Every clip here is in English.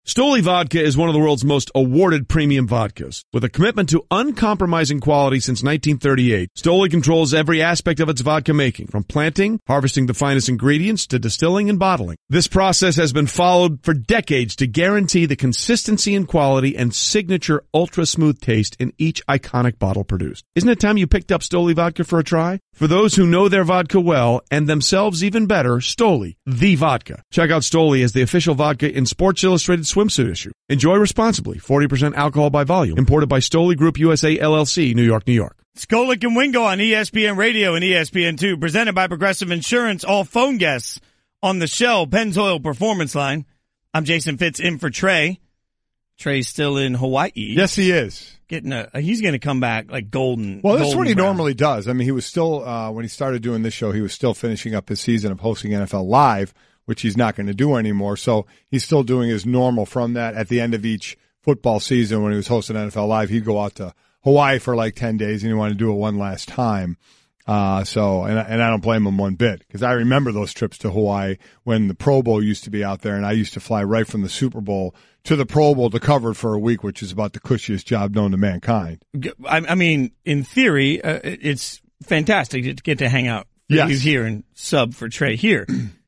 Stoli Vodka is one of the world's most awarded premium vodkas. With a commitment to uncompromising quality since 1938, Stoli controls every aspect of its vodka making, from planting, harvesting the finest ingredients, to distilling and bottling. This process has been followed for decades to guarantee the consistency and quality and signature ultra-smooth taste in each iconic bottle produced. Isn't it time you picked up Stoli Vodka for a try? For those who know their vodka well, and themselves even better, Stoli, the vodka. Check out Stoli as the official vodka in Sports Illustrated swimsuit issue. Enjoy responsibly. 40% alcohol by volume. Imported by Stoli Group USA, LLC, New York, New York. It's Golic and Wingo on ESPN Radio and ESPN2. Presented by Progressive Insurance. All phone guests on the Shell Pennzoil Performance Line. I'm Jason Fitz in for Trey. Trey's still in Hawaii. Yes, he is. He's going to come back like golden. Well, that's what he brown. normally does. I mean, he was still, when he started doing this show, he was still finishing up his season of hosting NFL Live, which he's not going to do anymore. So he's still doing his normal from that. At the end of each football season, when he was hosting NFL Live, he'd go out to Hawaii for like 10 days, and he wanted to do it one last time. And I don't blame him one bit, because I remember those trips to Hawaii when the Pro Bowl used to be out there, and I used to fly right from the Super Bowl to the Pro Bowl to cover it for a week, which is about the cushiest job known to mankind. I mean, in theory, it's fantastic to get to hang out with you here and sub for Trey here.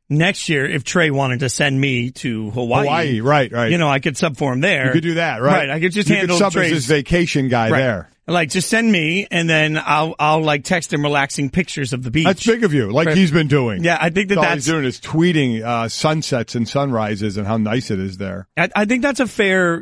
Next year, if Trey wanted to send me to Hawaii, right. I could sub for him there. You could do that, right? I could just you handle could sub Trey's as his vacation guy there. Like, just send me, and then I'll like text him relaxing pictures of the beach. That's big of you, like he's been doing. Yeah, I think that's all he's doing is tweeting sunsets and sunrises and how nice it is there. I think that's a fair,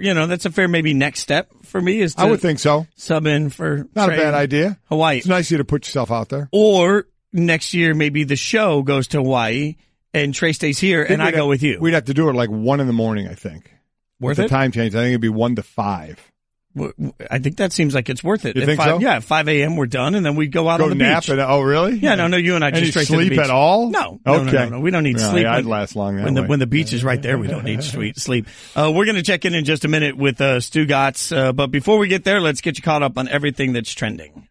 maybe next step for me is to I would think so. Sub in for not Trey a bad idea. Hawaii. It's nice of you to put yourself out there. Or next year, maybe the show goes to Hawaii and Trey stays here and I go with you. We'd have to do it like 1 a.m, I think. Worth With it? The time change, I think it'd be 1 to 5. I think that seems like it's worth it. You think so? Yeah, 5 a.m. we're done, and then we go out on the nap beach. Oh, really? Yeah, no, you and I just straight to the beach. Sleep at all? No. Okay. No. We don't need sleep. I'd last long that way. When the beach is right there, we don't need sleep. We're going to check in just a minute with Stugotz, but before we get there, let's get you caught up on everything that's trending.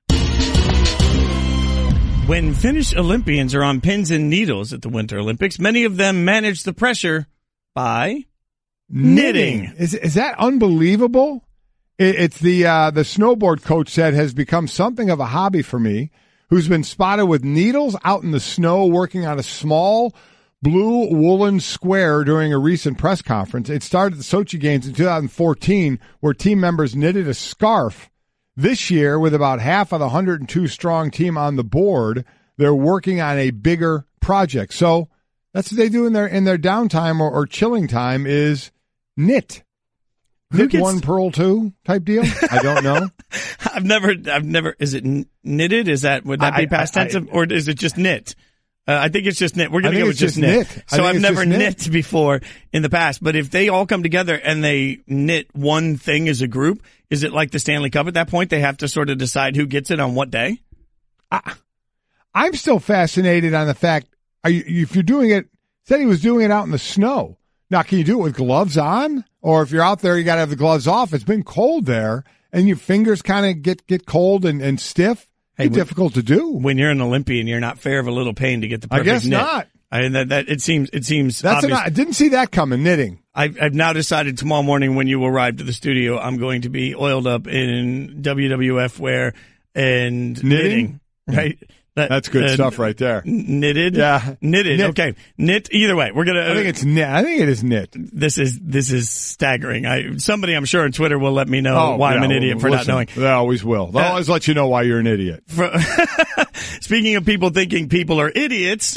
When Finnish Olympians are on pins and needles at the Winter Olympics, many of them manage the pressure by knitting. Is that unbelievable? It's the snowboard coach said has become something of a hobby for me, who's been spotted with needles out in the snow working on a small blue woolen square during a recent press conference. It started at the Sochi Games in 2014, where team members knitted a scarf. This year, with about half of the 102-strong team on the board, they're working on a bigger project. So that's what they do in their downtime or chilling time is knit. Knit one, pearl two type deal? I don't know. I've never, is it knitted? Would that be past tense, or is it just knit? I think it's just knit. We're going to go with just knit. So I've never knit before in the past, but if they all come together and they knit one thing as a group, is it like the Stanley Cup at that point? They have to sort of decide who gets it on what day? I'm still fascinated on the fact, if you're doing it, said he was doing it out in the snow. Now, can you do it with gloves on? Or if you're out there, you got to have the gloves off. It's been cold there, and your fingers kind of get cold and stiff. Hey, it's difficult to do. When you're an Olympian, you're not fair of a little pain to get the perfect knit. I guess not. It seems that's obvious. I didn't see that coming, knitting. I've now decided tomorrow morning when you arrive to the studio, I'm going to be oiled up in WWF wear and knitting. Right? That's good stuff right there. Knitted? Yeah. Knitted. Knit. Okay. Knit. Either way. We're going to. I think it's knit. I think it is knit. This is staggering. Somebody I'm sure on Twitter will let me know why I'm an idiot for not knowing. They always will. They'll always let you know why you're an idiot. Speaking of people thinking people are idiots,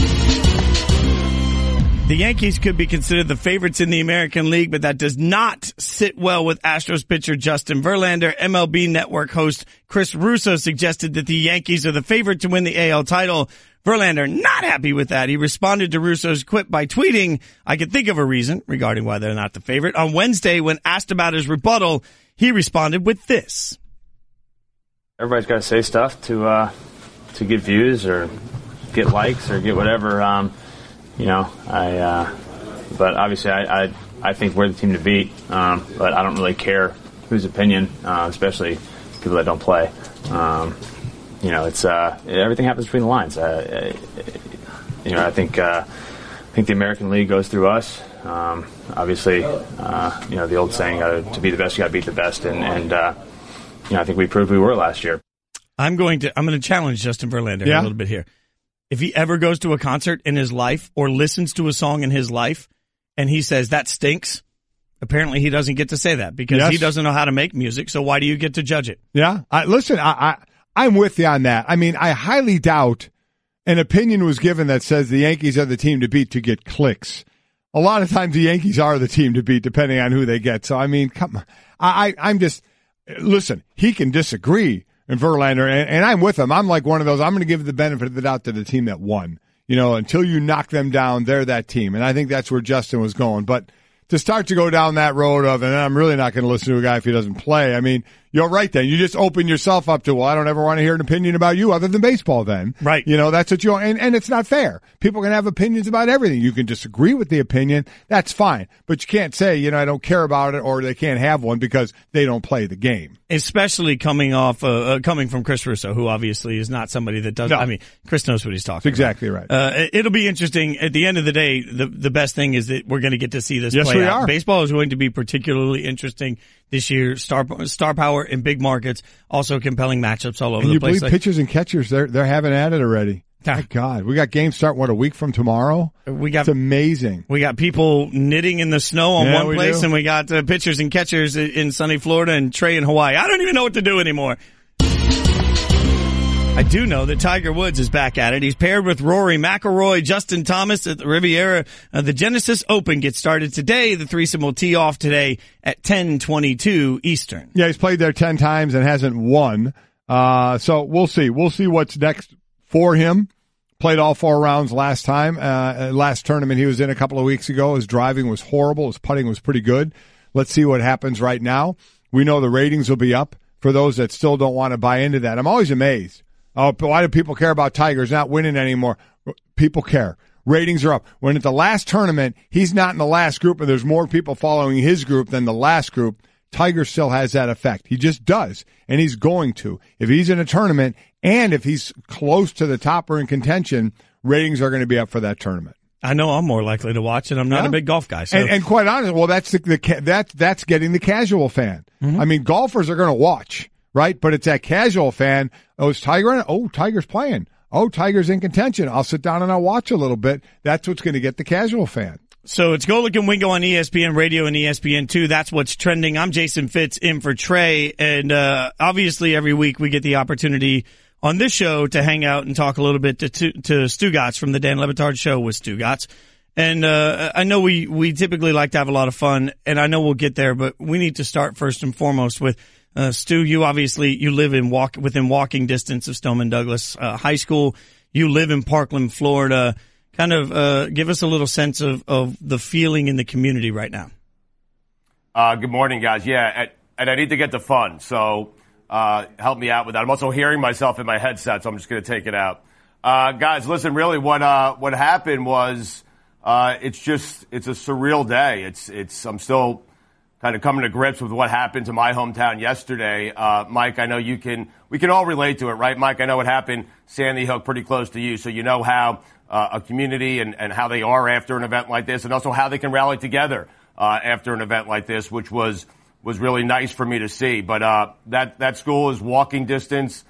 the Yankees could be considered the favorites in the American League, but that does not sit well with Astros pitcher Justin Verlander. MLB Network host Chris Russo suggested that the Yankees are the favorite to win the AL title. Verlander not happy with that. He responded to Russo's quip by tweeting, "I can think of a reason regarding why they're not the favorite." On Wednesday, when asked about his rebuttal, he responded with this. Everybody's got to say stuff to get views or get likes or get whatever. But obviously I think we're the team to beat, but I don't really care whose opinion, especially people that don't play. It's everything happens between the lines. I think the American League goes through us. Obviously, the old saying, to be the best, you got to beat the best. And I think we proved we were last year. I'm going to challenge Justin Verlander a little bit here. If he ever goes to a concert in his life or listens to a song in his life and he says that stinks, apparently he doesn't get to say that because he doesn't know how to make music. So why do you get to judge it? Yeah. I'm with you on that. I mean, I highly doubt an opinion was given that says the Yankees are the team to beat to get clicks. A lot of times the Yankees are the team to beat depending on who they get. So, I mean, come on. I'm just, listen, he can disagree. And Verlander, and I'm with him. I'm like one of those, I'm going to give the benefit of the doubt to the team that won. Until you knock them down, they're that team. And I think that's where Justin was going. But to start to go down that road of, and I'm really not going to listen to a guy if he doesn't play, I mean, you're right then. You just open yourself up to, well, I don't ever want to hear an opinion about you other than baseball then. Right. That's what and it's not fair. People can have opinions about everything. You can disagree with the opinion. That's fine. But you can't say, I don't care about it or they can't have one because they don't play the game. Especially coming from Chris Russo, who obviously is not somebody that does. No. I mean, Chris knows what he's talking about. Exactly right. It'll be interesting. At the end of the day, the best thing is that we're going to get to see this play out. Yes, we are. Baseball is going to be particularly interesting this year. Star power in big markets, also compelling matchups all over the place. And you believe pitchers and catchers, they're having at it already. My God, we got games starting, a week from tomorrow? It's amazing. We got people knitting in the snow on one place, and we got pitchers and catchers in sunny Florida and Trey in Hawaii. I don't even know what to do anymore. I do know that Tiger Woods is back at it. He's paired with Rory McIlroy, Justin Thomas at the Riviera. The Genesis Open gets started today. The threesome will tee off today at 10:22 Eastern. Yeah, he's played there 10 times and hasn't won. So we'll see. We'll see what's next for him. Played all 4 rounds last time. Last tournament he was in a couple of weeks ago. His driving was horrible. His putting was pretty good. Let's see what happens right now. We know the ratings will be up for those that still don't want to buy into that. I'm always amazed. Oh, why do people care about Tiger's not winning anymore? People care. Ratings are up. When at the last tournament, he's not in the last group and there's more people following his group than the last group, Tiger still has that effect. He just does, and he's going to. If he's in a tournament and if he's close to the top or in contention, ratings are going to be up for that tournament. I know I'm more likely to watch it. I'm not a big golf guy. So. And quite honestly, well, that's that's getting the casual fan. Mm-hmm. I mean, golfers are going to watch. Right? But it's that casual fan. Oh, is Tiger in it? Oh, Tiger's playing. Oh, Tiger's in contention. I'll sit down and I'll watch a little bit. That's what's going to get the casual fan. So it's Golic and Wingo on ESPN Radio and ESPN2. That's what's trending. I'm Jason Fitz in for Trey. And obviously every week we get the opportunity on this show to hang out and talk a little bit to Stugotz from the Dan Le Batard Show with Stugotz. And I know we typically like to have a lot of fun, and I know we'll get there, but we need to start first and foremost with Stu, you live within walking distance of Stoneman Douglas High School. You live in Parkland, Florida. Kind of give us a little sense of the feeling in the community right now. Good morning, guys. Yeah, and I need to get to fun, so help me out with that. I'm also hearing myself in my headset, so I'm just going to take it out. Guys, listen, really what happened was it's a surreal day. I'm still kind of coming to grips with what happened to my hometown yesterday. Mike, I know we can all relate to it, right? Mike, I know what happened, Sandy Hook, pretty close to you. So you know how a community and how they are after an event like this, and also how they can rally together after an event like this, which was really nice for me to see. But that school is walking distance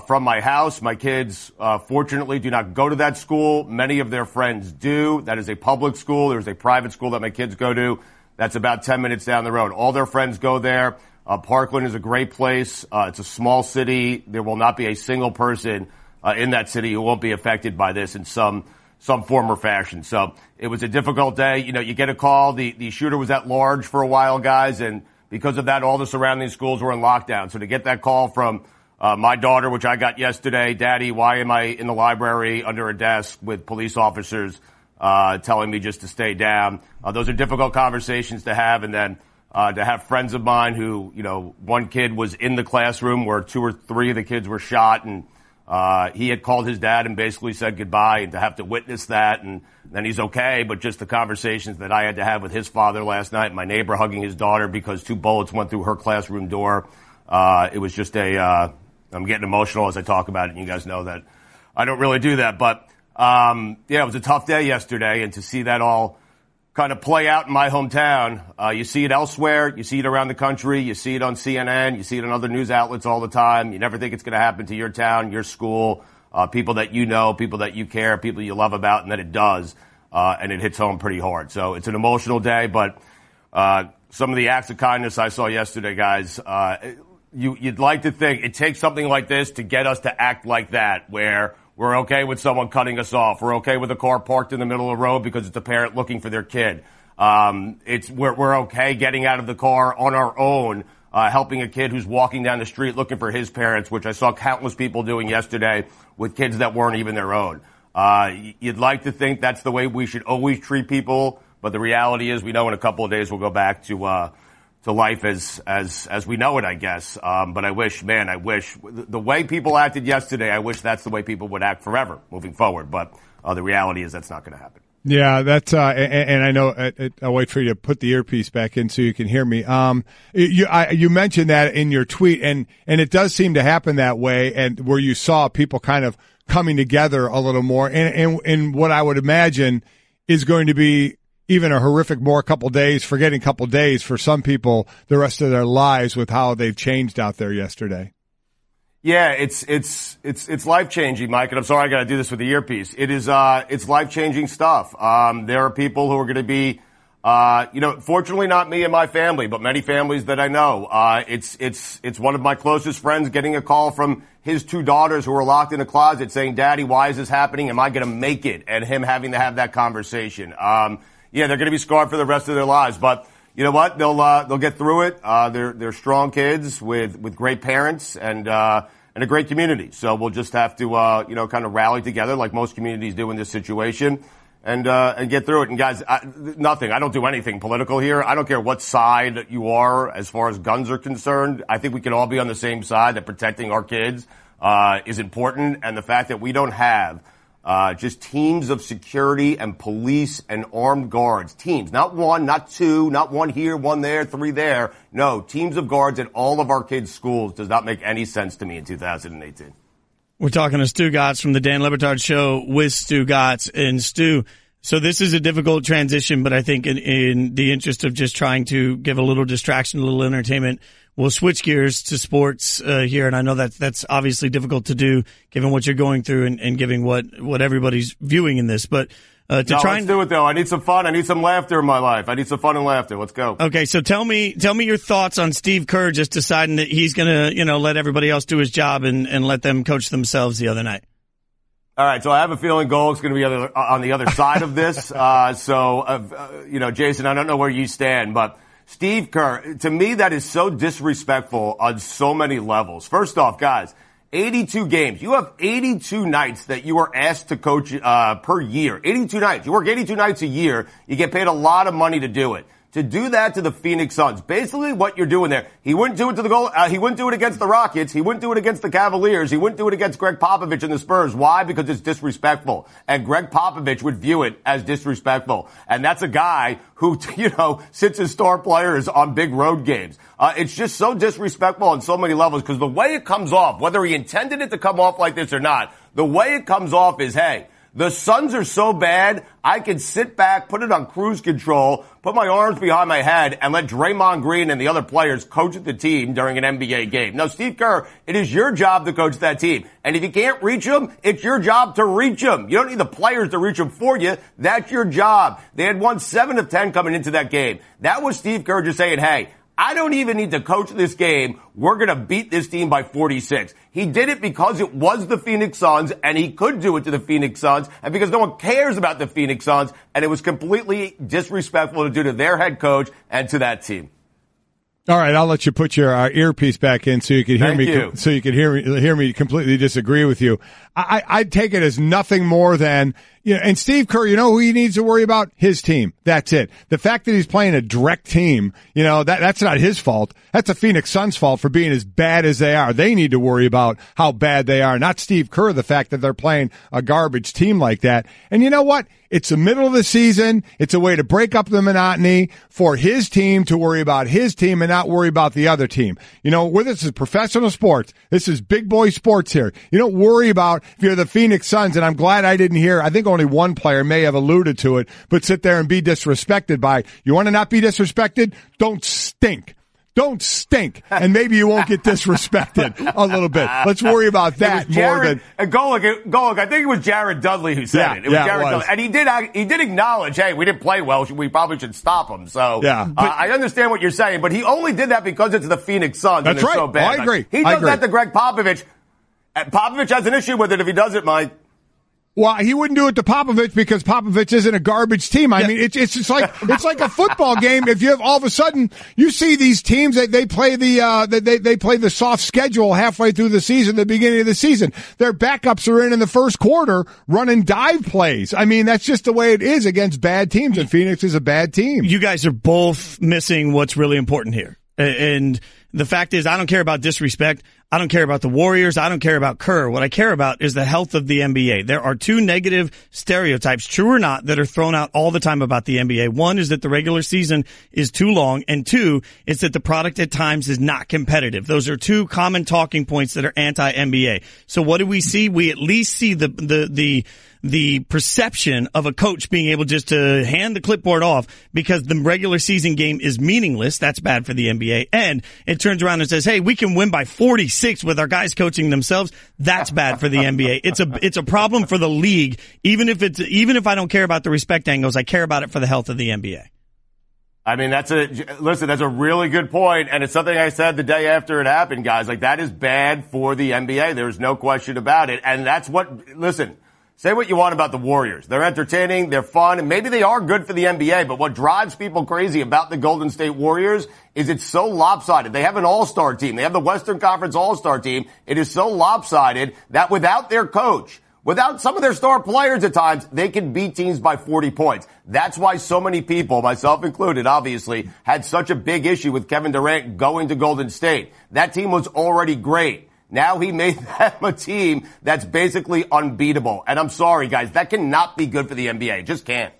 from my house. My kids, fortunately, do not go to that school. Many of their friends do. That is a public school. There's a private school that my kids go to. That's about 10 minutes down the road. All their friends go there. Parkland is a great place. It's a small city. There will not be a single person in that city who won't be affected by this in some form or fashion. So it was a difficult day. You get a call. The shooter was at large for a while, guys, and because of that, all the surrounding schools were in lockdown. So to get that call from my daughter, which I got yesterday, Daddy, why am I in the library under a desk with police officers telling me just to stay down? Those are difficult conversations to have. And then to have friends of mine who, one kid was in the classroom where 2 or 3 of the kids were shot, and he had called his dad and basically said goodbye, and to have to witness that, and then he's okay. But just the conversations that I had to have with his father last night, my neighbor hugging his daughter because 2 bullets went through her classroom door. It was just I'm getting emotional as I talk about it, and you guys know that I don't really do that. But, it was a tough day yesterday, and to see that all kind of play out in my hometown. You see it elsewhere. You see it around the country. You see it on CNN. You see it on other news outlets all the time. You never think it's going to happen to your town, your school, people that you know, people that you care, people you love about, and then it does. And it hits home pretty hard. So it's an emotional day, but some of the acts of kindness I saw yesterday, guys, you'd like to think it takes something like this to get us to act like that, where we're okay with someone cutting us off. We're okay with a car parked in the middle of the road because it's a parent looking for their kid. We're okay getting out of the car on our own, helping a kid who's walking down the street looking for his parents, which I saw countless people doing yesterday with kids that weren't even their own. You'd like to think that's the way we should always treat people, but the reality is we know in a couple of days we'll go back to life as we know it, I guess. But I wish the way people acted yesterday, I wish that's the way people would act forever moving forward. But the reality is that's not going to happen. Yeah, that's and I know I'll wait for you to put the earpiece back in so you can hear me. You mentioned that in your tweet, and it does seem to happen that way, and where you saw people kind of coming together a little more, and what I would imagine is going to be even a horrific couple days for some people the rest of their lives with how they've changed out there yesterday. Yeah, it's life-changing, Mike, and I'm sorry I got to do this with the earpiece. It's life-changing stuff. There are people who are going to be, fortunately not me and my family, but many families that I know. It's one of my closest friends getting a call from his two daughters who are locked in a closet saying, "Daddy, why is this happening? Am I going to make it?" And him having to have that conversation. Yeah, they're going to be scarred for the rest of their lives, but you know what? They'll get through it. They're strong kids with great parents and a great community. So we'll just have to, kind of rally together like most communities do in this situation and get through it. And guys, I don't do anything political here. I don't care what side you are as far as guns are concerned. I think we can all be on the same side that protecting our kids, is important. And the fact that we don't have just teams of security and police and armed guards. Teams, not one, not two, not one here, one there, three there. No, teams of guards at all of our kids' schools does not make any sense to me in 2018. We're talking to Stugotz from the Dan Le Batard Show with Stugotz. And Stu, so this is a difficult transition, but I think in the interest of just trying to give a little distraction, a little entertainment, we'll switch gears to sports here, and I know that's obviously difficult to do given what you're going through and given what everybody's viewing in this. But let's do it though. I need some fun. I need some laughter in my life. I need some fun and laughter. Let's go. Okay, so tell me your thoughts on Steve Kerr just deciding that he's gonna let everybody else do his job and let them coach themselves the other night. All right, so I have a feeling Golic's going to be on the other side of this. Jason, I don't know where you stand, but Steve Kerr, to me, that is so disrespectful on so many levels. First off, guys, 82 games. You have 82 nights that you are asked to coach per year. 82 nights. You work 82 nights a year. You get paid a lot of money to do it. To do that to the Phoenix Suns, basically what you're doing there, he wouldn't do it to the goal. He wouldn't do it against the Rockets. He wouldn't do it against the Cavaliers. He wouldn't do it against Greg Popovich and the Spurs. Why? Because it's disrespectful. And Greg Popovich would view it as disrespectful. And that's a guy who, sits his star players on big road games. It's just so disrespectful on so many levels because the way it comes off, whether he intended it to come off like this or not, the way it comes off is, hey, the Suns are so bad, I can sit back, put it on cruise control, put my arms behind my head, and let Draymond Green and the other players coach the team during an NBA game. Now, Steve Kerr, it is your job to coach that team. And if you can't reach them, it's your job to reach them. You don't need the players to reach them for you. That's your job. They had won 7 of 10 coming into that game. That was Steve Kerr just saying, hey, I don't even need to coach this game. We're going to beat this team by 46. He did it because it was the Phoenix Suns, and he could do it to the Phoenix Suns, and because no one cares about the Phoenix Suns, and it was completely disrespectful to do to their head coach and to that team. All right, I'll let you put your earpiece back in so you can hear me. So you can hear me completely disagree with you. I'd take it as nothing more than and Steve Kerr. You know who he needs to worry about? His team. That's it. The fact that he's playing a direct team, that's not his fault. That's a Phoenix Suns fault for being as bad as they are. They need to worry about how bad they are, not Steve Kerr. The fact that they're playing a garbage team like that. And you know what? It's the middle of the season. It's a way to break up the monotony for his team to worry about his team and not worry about the other team. Where this is professional sports, this is big boy sports here. You don't worry about if you're the Phoenix Suns, and I'm glad I didn't hear. I think only one player may have alluded to it, but sit there and be disrespected by, you want to not be disrespected? Don't stink. Don't stink, and maybe you won't get disrespected a little bit. Let's worry about that more than Golic. I think it was Jared Dudley who said it. It was Jared Dudley, and he did acknowledge, hey, we didn't play well. We probably should stop him. So I understand what you're saying, but he only did that because it's the Phoenix Suns. That's and right. So bad. I agree. He does that to Greg Popovich. Popovich has an issue with it if he does it, Mike. Well, he wouldn't do it to Popovich because Popovich isn't a garbage team. I mean, it's like a football game. If you have all of a sudden you see these teams that they play they play the soft schedule halfway through the season, the beginning of the season. Their backups are in the first quarter running dive plays. I mean, that's just the way it is against bad teams, and Phoenix is a bad team. You guys are both missing what's really important here. And the fact is, I don't care about disrespect. I don't care about the Warriors. I don't care about Kerr. What I care about is the health of the NBA. There are two negative stereotypes, true or not, that are thrown out all the time about the NBA. One is that the regular season is too long, and two, it's that the product at times is not competitive. Those are two common talking points that are anti-NBA. So what do we see? We at least see the perception of a coach being able just to hand the clipboard off because the regular season game is meaningless. That's bad for the NBA. And it turns around and says, hey, we can win by 46 with our guys coaching themselves. That's bad for the NBA. It's a problem for the league. Even if I don't care about the respect angles, I care about it for the health of the NBA. I mean, that's a really good point, and it's something I said the day after it happened, guys. Like, that is bad for the NBA. There's no question about it. And that's listen, say what you want about the Warriors. They're entertaining, they're fun, and maybe they are good for the NBA, but what drives people crazy about the Golden State Warriors is it's so lopsided. They have an all-star team. They have the Western Conference all-star team. It is so lopsided that without their coach, without some of their star players at times, they can beat teams by 40 points. That's why so many people, myself included, obviously, had such a big issue with Kevin Durant going to Golden State. That team was already great. Now he made them a team that's basically unbeatable. And I'm sorry, guys, that cannot be good for the NBA. It just can't.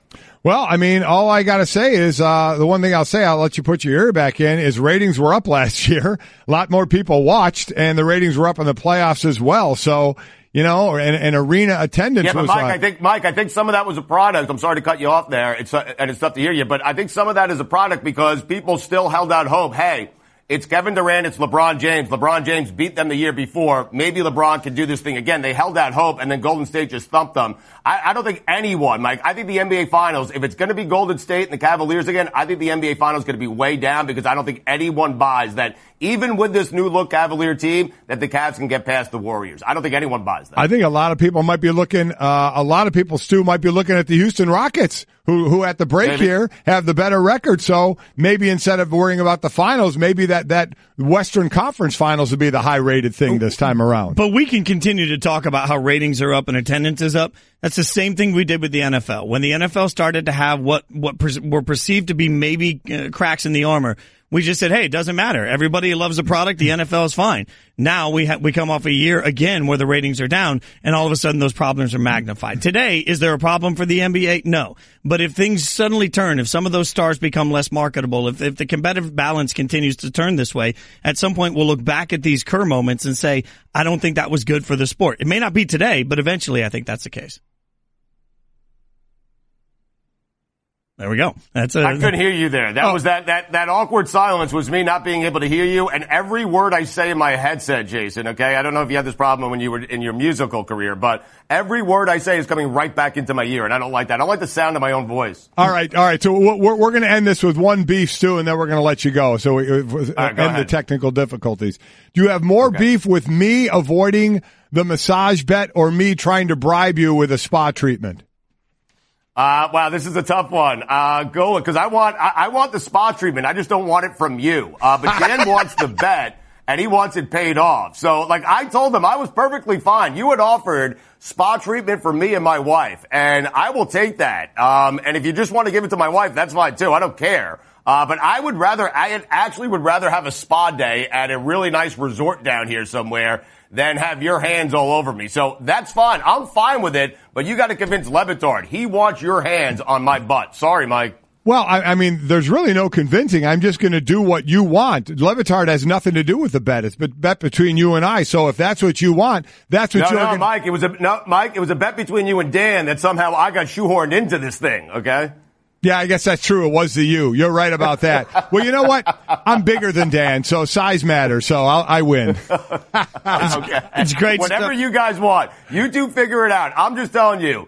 Well, I mean, all I got to say is the one thing I'll say, I'll let you put your ear back in, is ratings were up last year. A lot more people watched, and the ratings were up in the playoffs as well. So, you know, and arena attendance was. Yeah, but Mike, I think some of that was a product. I'm sorry to cut you off there. It's tough to hear you, but I think some of that is a product because people still held out hope. Hey, it's Kevin Durant, it's LeBron James. LeBron James beat them the year before. Maybe LeBron can do this thing again. They held out hope, and then Golden State just thumped them. I don't think anyone, Mike, I think the NBA Finals, if it's going to be Golden State and the Cavaliers again, I think the NBA Finals is going to be way down because I don't think anyone buys that, even with this new look Cavalier team, that the Cavs can get past the Warriors. I don't think anyone buys that. I think a lot of people might be looking, Stu, might be looking at the Houston Rockets, who at the break here have the better record. So maybe instead of worrying about the finals, maybe that Western Conference Finals would be the high-rated thing this time around. But we can continue to talk about how ratings are up and attendance is up. That's the same thing we did with the NFL. When the NFL started to have what were perceived to be maybe cracks in the armor, we just said, hey, it doesn't matter. Everybody loves the product. The NFL is fine. Now we come off a year again where the ratings are down, and all of a sudden those problems are magnified. Today, is there a problem for the NBA? No. But if things suddenly turn, if some of those stars become less marketable, if the competitive balance continues to turn this way, at some point we'll look back at these Kerr moments and say, I don't think that was good for the sport. It may not be today, but eventually I think that's the case. There we go. I couldn't hear you there. That was that awkward silence was me not being able to hear you. And every word I say in my headset, Jason, okay? I don't know if you had this problem when you were in your musical career, but every word I say is coming right back into my ear. And I don't like that. I don't like the sound of my own voice. All right. So we're going to end this with one beef, Stu, and then we're going to let you go. So we end the technical difficulties. Do you have more beef with me avoiding the massage bet or me trying to bribe you with a spa treatment? Wow, this is a tough one. Go, because I want the spa treatment. I just don't want it from you. But Dan wants the bet, and he wants it paid off. So, I told him I was perfectly fine. You had offered spa treatment for me and my wife, and I will take that. And if you just want to give it to my wife, that's fine too. I don't care. But I actually would rather have a spa day at a really nice resort down here somewhere than have your hands all over me. So that's fine. I'm fine with it, but you got to convince Le Batard. He wants your hands on my butt. Sorry, Mike. Well, I mean, there's really no convincing. I'm just going to do what you want. Levitard has nothing to do with the bet. It's a bet between you and I. So if that's what you want, that's what you're going to... Mike, it was a bet between you and Dan that somehow I got shoehorned into this thing, okay? Yeah, I guess that's true. It was the you. You're right about that. Well, you know what? I'm bigger than Dan, so size matters. So I win. Okay. It's great Whatever stuff. you guys want. You two figure it out. I'm just telling you.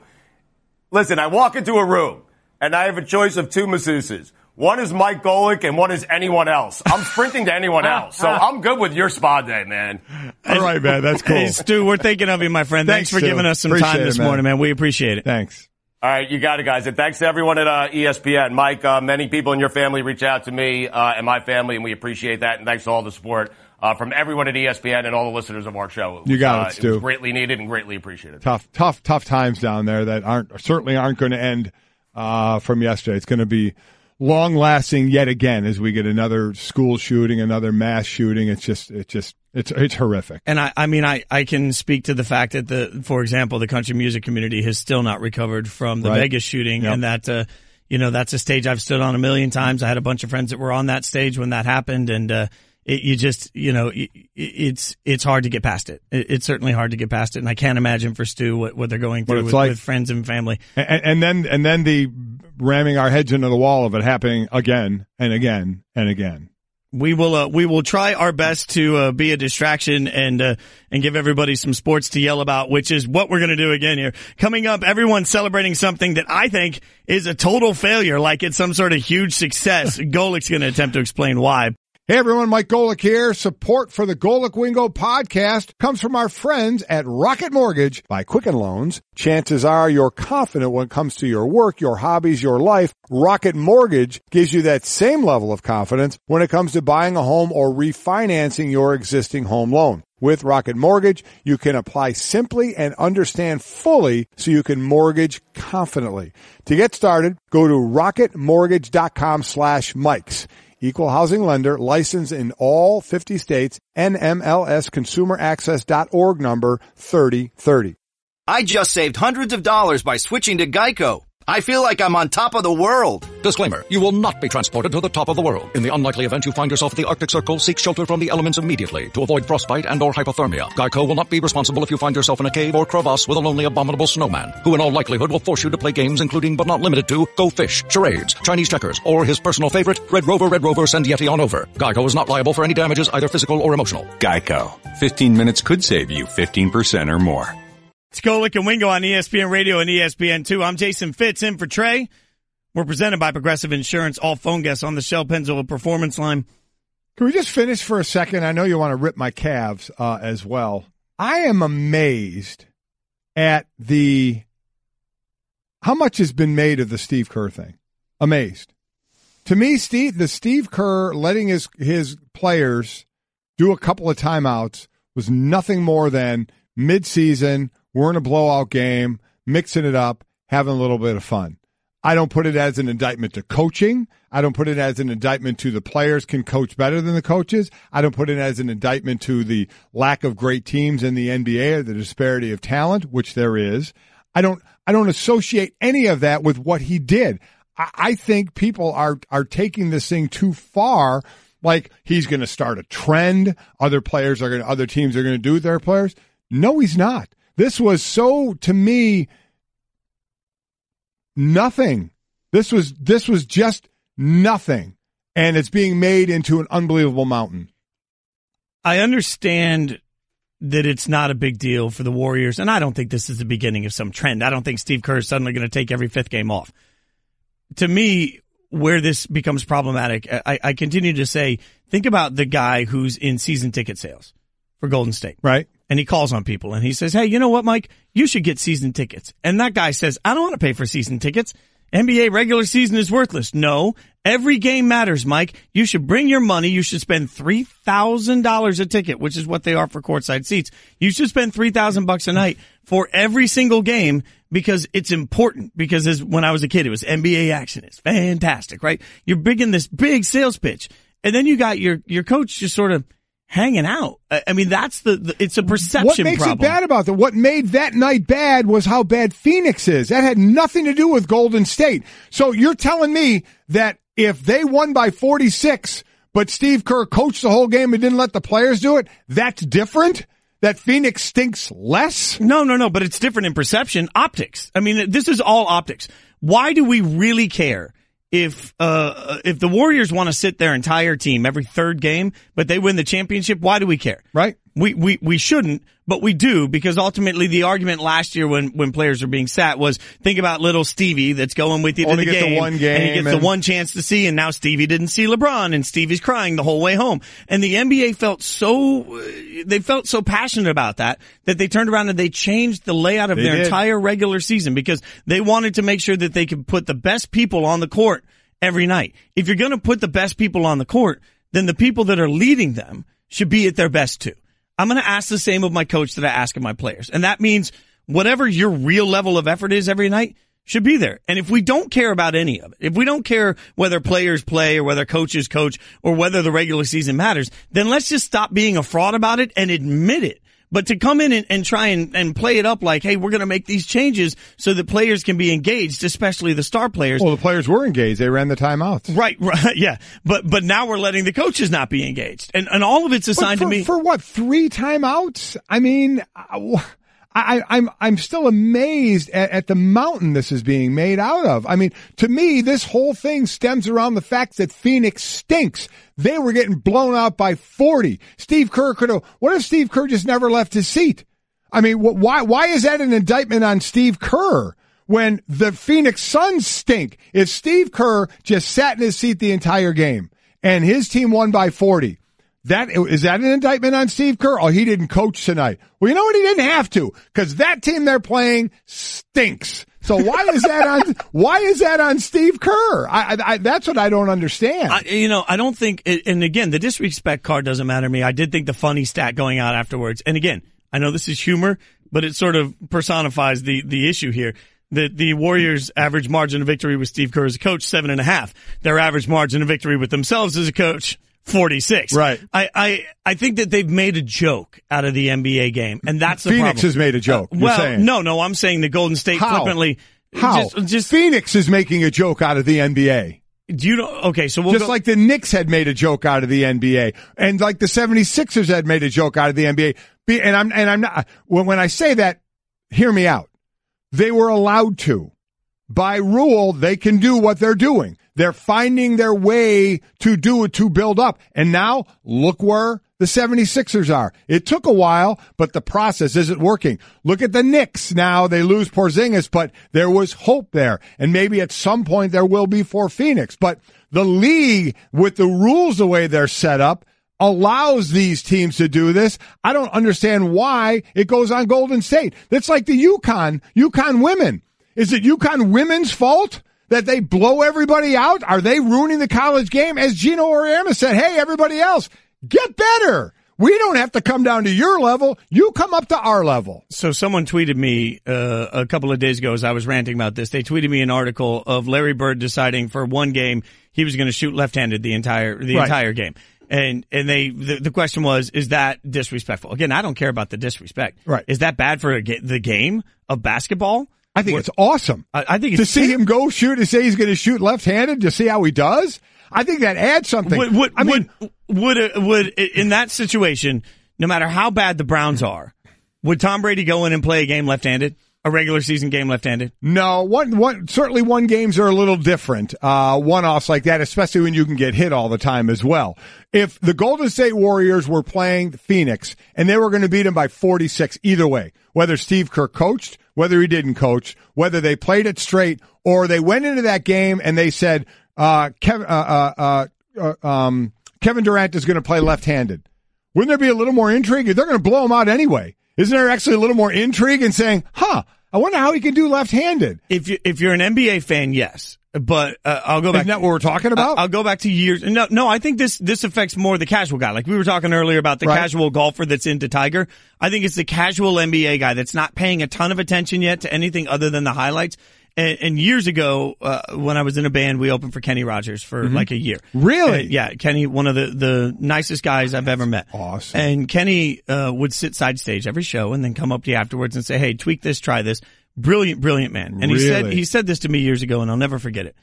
Listen, I walk into a room, and I have a choice of two masseuses. One is Mike Golic, and one is anyone else. I'm sprinting to anyone else. So I'm good with your spa day, man. All right, man. That's cool. Hey, Stu, we're thinking of you, my friend. Thanks for Stu. giving us some Appreciate time this it, man. morning, man. We appreciate it. Thanks. All right, you got it, guys. And thanks to everyone at ESPN. Mike, many people in your family reach out to me and my family, and we appreciate that. And thanks to all the support from everyone at ESPN and all the listeners of our show. You got it, Stu. It was greatly needed and greatly appreciated. Tough times down there that certainly aren't going to end from yesterday. It's going to be long-lasting yet again as we get another school shooting, another mass shooting. It's horrific. And I can speak to the fact that for example, the country music community has still not recovered from the Vegas shooting, Yep. and that, that's a stage I've stood on a million times. I had a bunch of friends that were on that stage when that happened, and it's hard to get past it. It's certainly hard to get past it, and I can't imagine for Stu what they're going through with friends and family. And then the ramming our heads into the wall of it happening again and again and again. We will try our best to be a distraction and give everybody some sports to yell about, which is what we're going to do again here. Coming up, everyone's celebrating something that I think is a total failure, like it's some sort of huge success. Golic's going to attempt to explain why. Hey everyone, Mike Golic here. Support for the Golic Wingo podcast comes from our friends at Rocket Mortgage by Quicken Loans. Chances are you're confident when it comes to your work, your hobbies, your life. Rocket Mortgage gives you that same level of confidence when it comes to buying a home or refinancing your existing home loan. With Rocket Mortgage, you can apply simply and understand fully so you can mortgage confidently. To get started, go to rocketmortgage.com/Mikes. Equal housing lender, licensed in all 50 states, NMLS consumeraccess.org number 3030. I just saved hundreds of dollars by switching to Geico. I feel like I'm on top of the world. Disclaimer, you will not be transported to the top of the world. In the unlikely event you find yourself at the Arctic Circle, seek shelter from the elements immediately to avoid frostbite and or hypothermia. Geico will not be responsible if you find yourself in a cave or crevasse with a lonely abominable snowman, who in all likelihood will force you to play games including but not limited to Go Fish, charades, Chinese checkers, or his personal favorite, Red Rover, send Yeti on over. Geico is not liable for any damages, either physical or emotional. Geico. 15 minutes could save you 15% or more. It's Golic and Wingo on ESPN Radio and ESPN2. I'm Jason Fitz in for Trey. We're presented by Progressive Insurance. All phone guests on the Shell Pennzoil Performance Line. Can we just finish for a second? I know you want to rip my Cavs as well. I am amazed at how much has been made of the Steve Kerr thing. Amazed. To me, Steve Kerr letting his players do a couple of timeouts was nothing more than mid-season, we're in a blowout game, mixing it up, having a little bit of fun. I don't put it as an indictment to coaching. I don't put it as an indictment to the players can coach better than the coaches. I don't put it as an indictment to the lack of great teams in the NBA or the disparity of talent, which there is. I don't associate any of that with what he did. I think people are taking this thing too far. Like he's going to start a trend. Other teams are going to do with their players. No, he's not. This was to me, nothing. This was just nothing. And it's being made into an unbelievable mountain. I understand that it's not a big deal for the Warriors, and I don't think this is the beginning of some trend. I don't think Steve Kerr is suddenly going to take every fifth game off. To me, where this becomes problematic, I continue to say, think about the guy who's in season ticket sales for Golden State. Right. And he calls on people and he says, hey, you know what, Mike? You should get season tickets. And that guy says, I don't want to pay for season tickets. NBA regular season is worthless. No, every game matters, Mike. You should bring your money. You should spend $3,000 a ticket, which is what they are for courtside seats. You should spend $3,000 a night for every single game because it's important. Because when I was a kid, it was NBA action. It's fantastic, right? You're big in this big sales pitch. And then you got your coach just sort of hanging out. I mean, that's it's a perception What makes problem. it bad about that? What made that night bad was how bad Phoenix is. That had nothing to do with Golden State. So you're telling me that if they won by 46, but Steve Kerr coached the whole game and didn't let the players do it, that's different? That Phoenix stinks less? No, but it's different in perception. Optics. I mean, this is all optics. Why do we really care if the Warriors want to sit their entire team every third game, but they win the championship? Why do we care? Right. We shouldn't, but we do, because ultimately the argument last year when players are being sat was, think about little Stevie that's going with you to the game, the one game, and he gets the one chance to see, and now Stevie didn't see LeBron, and Stevie's crying the whole way home. And the NBA felt so passionate about that they turned around and they changed the layout of their entire regular season, because they wanted to make sure that they could put the best people on the court every night. If you're going to put the best people on the court, then the people that are leading them should be at their best too. I'm going to ask the same of my coach that I ask of my players. And that means whatever your real level of effort is every night should be there. And if we don't care about any of it, if we don't care whether players play or whether coaches coach or whether the regular season matters, then let's just stop being a fraud about it and admit it. But to come in and try and play it up like, hey, we're going to make these changes so that players can be engaged, especially the star players. Well, the players were engaged. They ran the timeouts. Right, yeah. But now we're letting the coaches not be engaged. And all of it's assigned to me. For what, 3 timeouts? I mean, I'm still amazed at the mountain this is being made out of. I mean, to me, this whole thing stems around the fact that Phoenix stinks. They were getting blown out by 40. Steve Kerr what if Steve Kerr just never left his seat? I mean, why is that an indictment on Steve Kerr when the Phoenix Suns stink? If Steve Kerr just sat in his seat the entire game and his team won by 40, is that an indictment on Steve Kerr? Oh, he didn't coach tonight. Well, you know what? He didn't have to, because that team they're playing stinks. So why is that on Steve Kerr? That's what I don't understand. I don't think, and again, the disrespect card doesn't matter to me. I did think the funny stat going out afterwards, and again, I know this is humor, but it sort of personifies the issue here. The Warriors' average margin of victory with Steve Kerr as a coach, 7.5. Their average margin of victory with themselves as a coach, 46. Right. I think that they've made a joke out of the NBA game, and that's the problem. Phoenix has made a joke. No, I'm saying the Golden State flippantly. How? Just Phoenix is making a joke out of the NBA. Okay, so like the Knicks had made a joke out of the NBA, and like the 76ers had made a joke out of the NBA. And I'm not, when I say that, hear me out. They were allowed to. By rule, they can do what they're doing. They're finding their way to do it, to build up. And now, look where the 76ers are. It took a while, but the process isn't working. Look at the Knicks now. They lose Porzingis, but there was hope there. And maybe at some point there will be for Phoenix. But the league, with the rules the way they're set up, allows these teams to do this. I don't understand why it goes on Golden State. That's like the UConn women. Is it UConn women's fault that they blow everybody out? Are they ruining the college game? As Gino Auriemma said, hey, everybody else, get better. We don't have to come down to your level. You come up to our level. So someone tweeted me a couple of days ago as I was ranting about this. They tweeted me an article of Larry Bird deciding for one game he was going to shoot left-handed the entire game. And the question was, is that disrespectful? Again, I don't care about the disrespect. Right. Is that bad for the game of basketball? I think it's awesome. I think it's to see him go shoot and say he's going to shoot left-handed to see how he does. I think that adds something. Would in that situation, no matter how bad the Browns are, would Tom Brady go in and play a game left-handed? A regular season game left-handed? No, certainly one games are a little different. One-offs like that, especially when you can get hit all the time as well. If the Golden State Warriors were playing Phoenix and they were going to beat them by 46 either way, whether Steve Kerr coached, whether he didn't coach, whether they played it straight, or they went into that game and they said, Kevin Durant is going to play left-handed. Wouldn't there be a little more intrigue? They're going to blow him out anyway. Isn't there actually a little more intrigue in saying, I wonder how he can do left-handed? If you're an NBA fan, yes. But I'll go back. Isn't that what we're talking about? I'll go back to years. No, I think this affects more the casual guy. Like we were talking earlier about the casual golfer that's into Tiger. I think it's the casual NBA guy that's not paying a ton of attention yet to anything other than the highlights. And years ago, when I was in a band, we opened for Kenny Rogers for like a year. Really? Yeah, Kenny, one of the nicest guys I've ever met. Awesome. And Kenny would sit side stage every show and then come up to you afterwards and say, hey, tweak this, try this. Brilliant, brilliant man. And Really? he said this to me years ago, and I'll never forget it.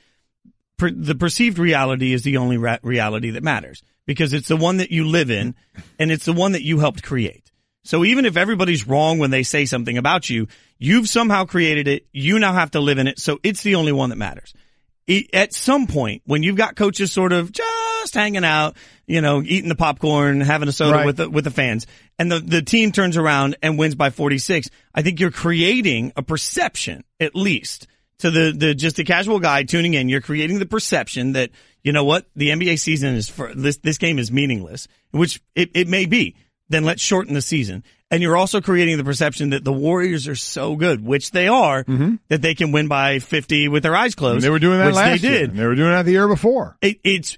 The perceived reality is the only reality that matters, because it's the one that you live in, and it's the one that you helped create. So even if everybody's wrong when they say something about you, you've somehow created it. You now have to live in it. So it's the only one that matters. At some point, when you've got coaches sort of just hanging out, eating the popcorn, having a soda with the fans, and the team turns around and wins by 46, I think you're creating a perception, at least, to the casual guy tuning in. You're creating the perception that, you know what, the NBA season is this game is meaningless, which it may be. Then let's shorten the season. And you're also creating the perception that the Warriors are so good, which they are, that they can win by 50 with their eyes closed. And they were doing that which last they year. did. And they were doing that the year before. It's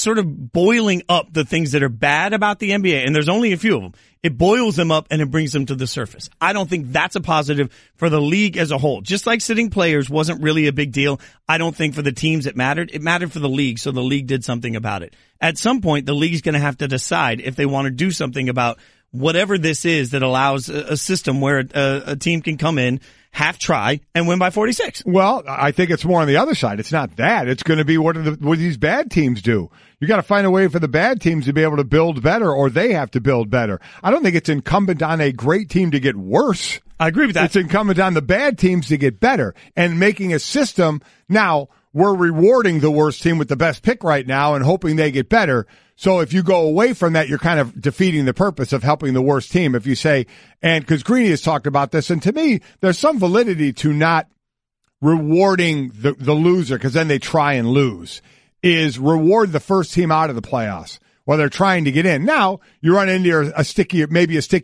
sort of boiling up the things that are bad about the NBA, and there's only a few of them. It boils them up and it brings them to the surface. I don't think that's a positive for the league as a whole. Just like sitting players wasn't really a big deal, I don't think for the teams it mattered. It mattered for the league, so the league did something about it. At some point, the league's going to have to decide if they want to do something about whatever this is that allows a system where a team can come in, half try, and win by 46. Well, I think it's more on the other side. It's not that. It's going to be what these bad teams do. You got to find a way for the bad teams to be able to build better, or they have to build better. I don't think it's incumbent on a great team to get worse. I agree with that. It's incumbent on the bad teams to get better and making a system. Now, we're rewarding the worst team with the best pick right now and hoping they get better. So if you go away from that, you're kind of defeating the purpose of helping the worst team. If you say, and because Greeny has talked about this, and to me, there's some validity to not rewarding the loser, because then they try and lose, is reward the first team out of the playoffs while they're trying to get in. Now, you run into a sticky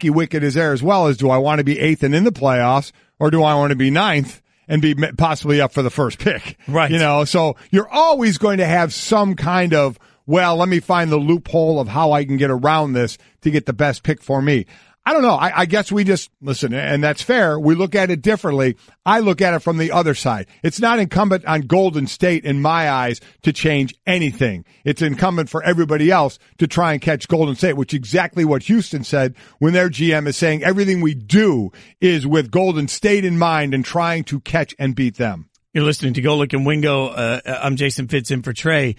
wicket is there as well, as do I want to be 8th and in the playoffs, or do I want to be 9th? And be possibly up for the first pick. Right. So you're always going to have some kind of, well, let me find the loophole of how I can get around this to get the best pick for me. I don't know. I guess we just, listen, and that's fair. We look at it differently. I look at it from the other side. It's not incumbent on Golden State, in my eyes, to change anything. It's incumbent for everybody else to try and catch Golden State, which is exactly what Houston said when their GM is saying everything we do is with Golden State in mind and trying to catch and beat them. You're listening to Golic and Wingo. I'm Jason Fitz in for Trey.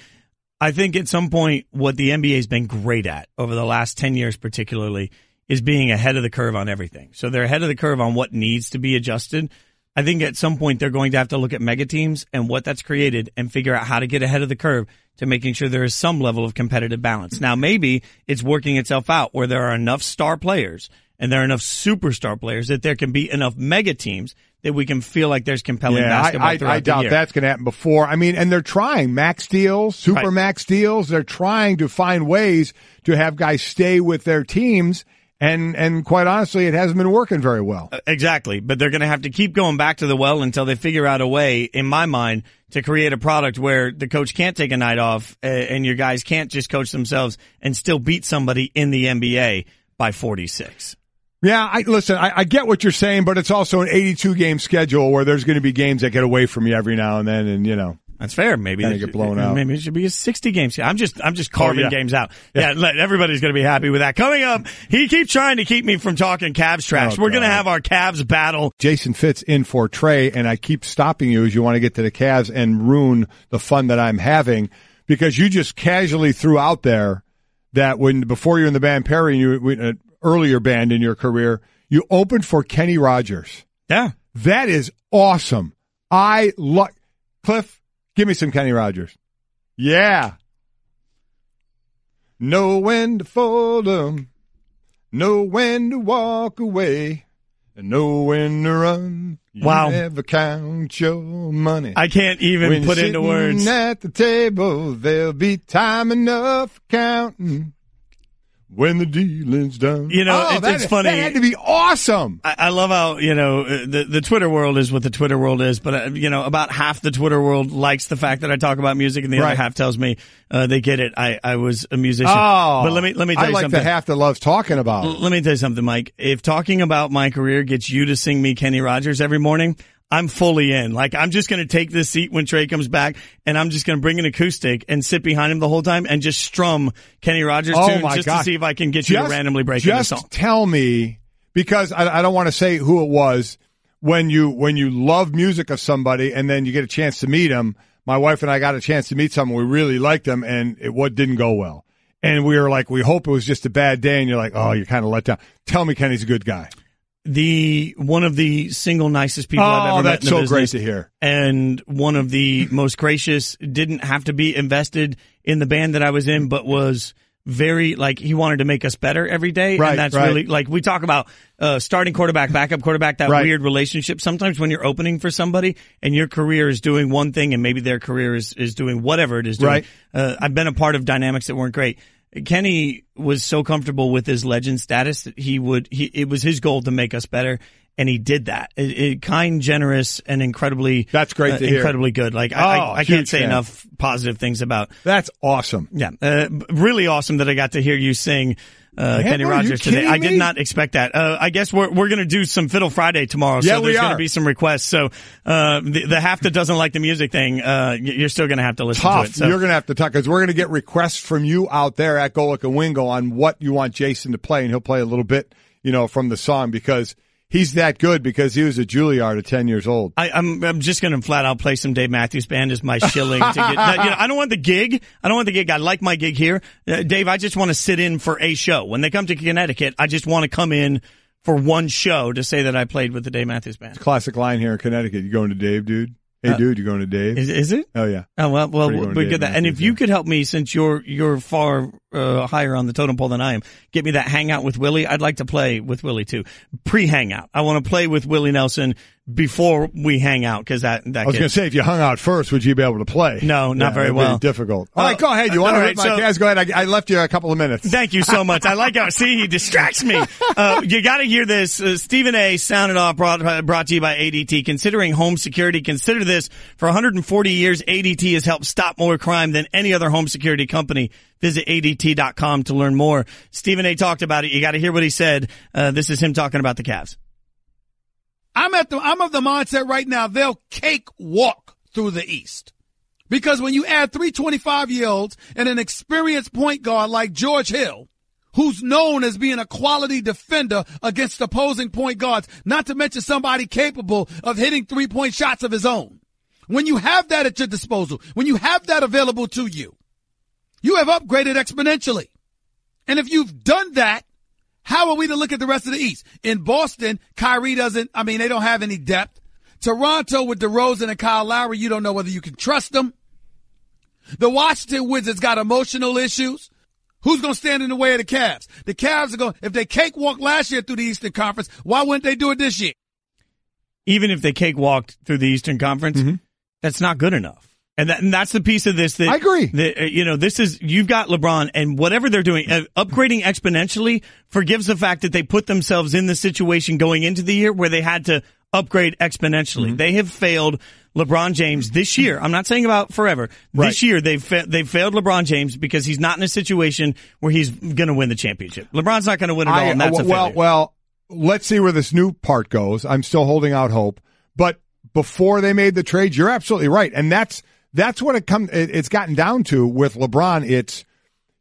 I think at some point what the NBA has been great at over the last 10 years particularly is being ahead of the curve on everything. So they're ahead of the curve on what needs to be adjusted. I think at some point they're going to have to look at mega teams and what that's created and figure out how to get ahead of the curve to making sure there is some level of competitive balance. Now, maybe it's working itself out where there are enough star players and there are enough superstar players that there can be enough mega teams that we can feel like there's compelling basketball throughout the year. I doubt that's going to happen before. I mean, and they're trying max deals, super max deals. They're trying to find ways to have guys stay with their teams. And quite honestly, it hasn't been working very well. Exactly. But they're going to have to keep going back to the well until they figure out a way, in my mind, to create a product where the coach can't take a night off and your guys can't just coach themselves and still beat somebody in the NBA by 46. Yeah, I get what you're saying, but it's also an 82-game schedule where there's going to be games that get away from you every now and then, and that's fair. Maybe they get blown out. Maybe it should be a 60-game schedule. I'm just carving games out. Yeah, everybody's going to be happy with that. Coming up, he keeps trying to keep me from talking Cavs trash. We're going to have our Cavs battle. Jason Fitz in for Trey, and I keep stopping you as you want to get to the Cavs and ruin the fun that I'm having, because you just casually threw out there that before you're in the band Perry, an earlier band in your career, you opened for Kenny Rogers. Yeah. That is awesome. Cliff, give me some Kenny Rogers. Yeah. Know when to fold 'em, know when to walk away, and know when to run. You never count your money. I can't even put into words. At the table, there'll be time enough for counting when the dealing's done. It's funny. That had to be awesome. I love how, the Twitter world is what the Twitter world is, but, about half the Twitter world likes the fact that I talk about music and the other half tells me, they get it. I was a musician. Oh. But let me tell you something. I like the half that loves talking about it. Let me tell you something, Mike. If talking about my career gets you to sing me Kenny Rogers every morning, I'm fully in. Like, I'm just going to take this seat when Trey comes back, and I'm just going to bring an acoustic and sit behind him the whole time and just strum Kenny Rogers tunes to see if I can get you to randomly break into the song. Just tell me, because I don't want to say who it was, when you love music of somebody and then you get a chance to meet them. My wife and I got a chance to meet someone. We really liked them, and it didn't go well. And we were like, we hope it was just a bad day, and you're like, oh, you're kind of let down. Tell me Kenny's a good guy. One of the single nicest people I've ever met in the business. Oh, that's so great to hear. And one of the most gracious, didn't have to be invested in the band that I was in, but was very, like, he wanted to make us better every day. Right, and that's really, like, we talk about starting quarterback, backup quarterback, that weird relationship. Sometimes when you're opening for somebody and your career is doing one thing and maybe their career is doing whatever it is doing. Right. I've been a part of dynamics that weren't great. Kenny was so comfortable with his legend status that it was his goal to make us better, and he did that. Kind, generous, and incredibly. That's great to hear. Incredibly good. Like, I can't say enough positive things about. That's awesome. Yeah. Really awesome that I got to hear you sing, Kenny Rogers today. I did not expect that. I guess we're going to do some Fiddle Friday tomorrow. So there's going to be some requests. So, the half that doesn't like the music thing, you're still going to have to listen to it. So. You're going to have to talk, because we're going to get requests from you out there at Golic and Wingo on what you want Jason to play, and he'll play a little bit, from the song, because he's that good, because he was a Juilliard at 10 years old. I'm just going to flat out play some Dave Matthews Band as my shilling to get. I don't want the gig. I like my gig here, Dave. I just want to sit in for a show. When they come to Connecticut, I just want to come in for one show to say that I played with the Dave Matthews Band. It's a classic line here in Connecticut. You going to Dave, dude? Hey, dude, you going to Dave? Is it? Oh, yeah. Oh, well, we get that. And if you could help me, since you're far higher on the totem pole than I am, get me that Hangout with Willie. I'd like to play with Willie, too. Pre-Hangout. I want to play with Willie Nelson before we hang out, because that I was going to say, if you hung out first, would you be able to play? No, not very well. Difficult. All right, go ahead. You want to hit my Cavs? Go ahead. I left you a couple of minutes. Thank you so much. I like how, he distracts me. You got to hear this. Stephen A. sounded off, brought to you by ADT. Considering home security, consider this. For 140 years, ADT has helped stop more crime than any other home security company. Visit ADT.com to learn more. Stephen A. talked about it. You got to hear what he said. This is him talking about the Cavs. I'm of the mindset right now, they'll cakewalk through the East. Because when you add 325-year-olds and an experienced point guard like George Hill, who's known as being a quality defender against opposing point guards, not to mention somebody capable of hitting three-point shots of his own. When you have that at your disposal, when you have that available to you, you have upgraded exponentially. And if you've done that, how are we to look at the rest of the East? In Boston, Kyrie they don't have any depth. Toronto with DeRozan and Kyle Lowry, you don't know whether you can trust them. The Washington Wizards got emotional issues. Who's going to stand in the way of the Cavs? The Cavs are going, if they cakewalked last year through the Eastern Conference, why wouldn't they do it this year? Even if they cakewalked through the Eastern Conference, that's not good enough. And that's the piece of this that I agree. This is, you've got LeBron, and whatever they're doing, upgrading exponentially forgives the fact that they put themselves in the situation going into the year where they had to upgrade exponentially. They have failed LeBron James this year. I'm not saying about forever. Right. This year, they've failed LeBron James because he's not in a situation where he's going to win the championship. LeBron's not going to win it all, and that's a failure. Well, let's see where this new part goes. I'm still holding out hope. But before they made the trade, you're absolutely right. And that's what it's gotten down to with LeBron. It's,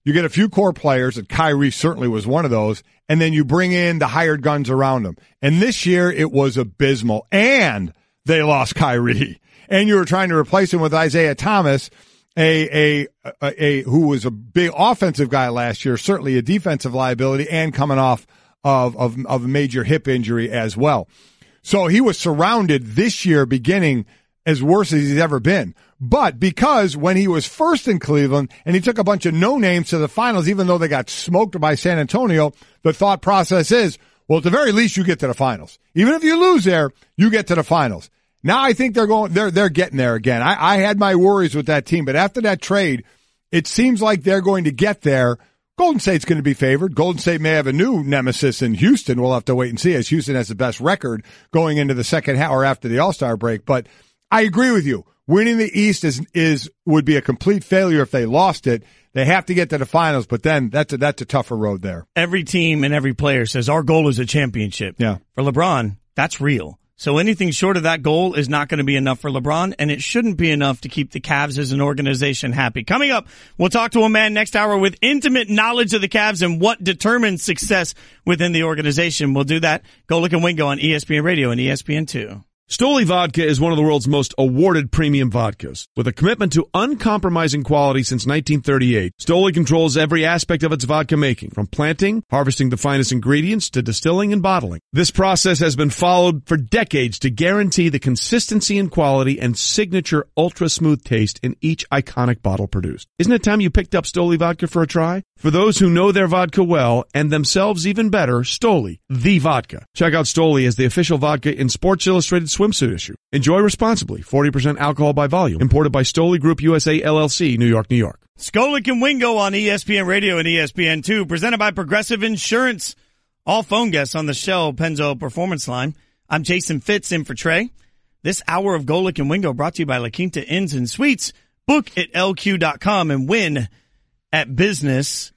you get a few core players, and Kyrie certainly was one of those, and then you bring in the hired guns around them. And this year it was abysmal, and they lost Kyrie. And you were trying to replace him with Isaiah Thomas, who was a big offensive guy last year, certainly a defensive liability, and coming off of a major hip injury as well. So he was surrounded this year beginning as worse as he's ever been. But because when he was first in Cleveland and he took a bunch of no-names to the finals, even though they got smoked by San Antonio, the thought process is, well, at the very least, you get to the finals. Even if you lose there, you get to the finals. Now I think they're getting there again. I had my worries with that team, but after that trade, it seems like they're going to get there. Golden State's going to be favored. Golden State may have a new nemesis in Houston. We'll have to wait and see, as Houston has the best record going into the second half or after the All-Star break. But I agree with you. Winning the East would be a complete failure if they lost it. They have to get to the finals, but then that's a tougher road there. Every team and every player says our goal is a championship. Yeah. For LeBron, that's real. So anything short of that goal is not going to be enough for LeBron, and it shouldn't be enough to keep the Cavs as an organization happy. Coming up, we'll talk to a man next hour with intimate knowledge of the Cavs and what determines success within the organization. We'll do that. Golic and Wingo on ESPN Radio and ESPN2. Stoli Vodka is one of the world's most awarded premium vodkas. With a commitment to uncompromising quality since 1938, Stoli controls every aspect of its vodka making, from planting, harvesting the finest ingredients, to distilling and bottling. This process has been followed for decades to guarantee the consistency and quality and signature ultra-smooth taste in each iconic bottle produced. Isn't it time you picked up Stoli Vodka for a try? For those who know their vodka well, and themselves even better, Stoli, the vodka. Check out Stoli as the official vodka in Sports Illustrated swimsuit issue. Enjoy responsibly. 40% alcohol by volume. Imported by Stoli Group USA, LLC, New York, New York. Golic and Wingo on ESPN Radio and ESPN2, presented by Progressive Insurance. All phone guests on the Shell Pennzoil Performance Line. I'm Jason Fitz in for Trey. This hour of Golic and Wingo brought to you by La Quinta Inns and Suites. Book at LQ.com and win at business.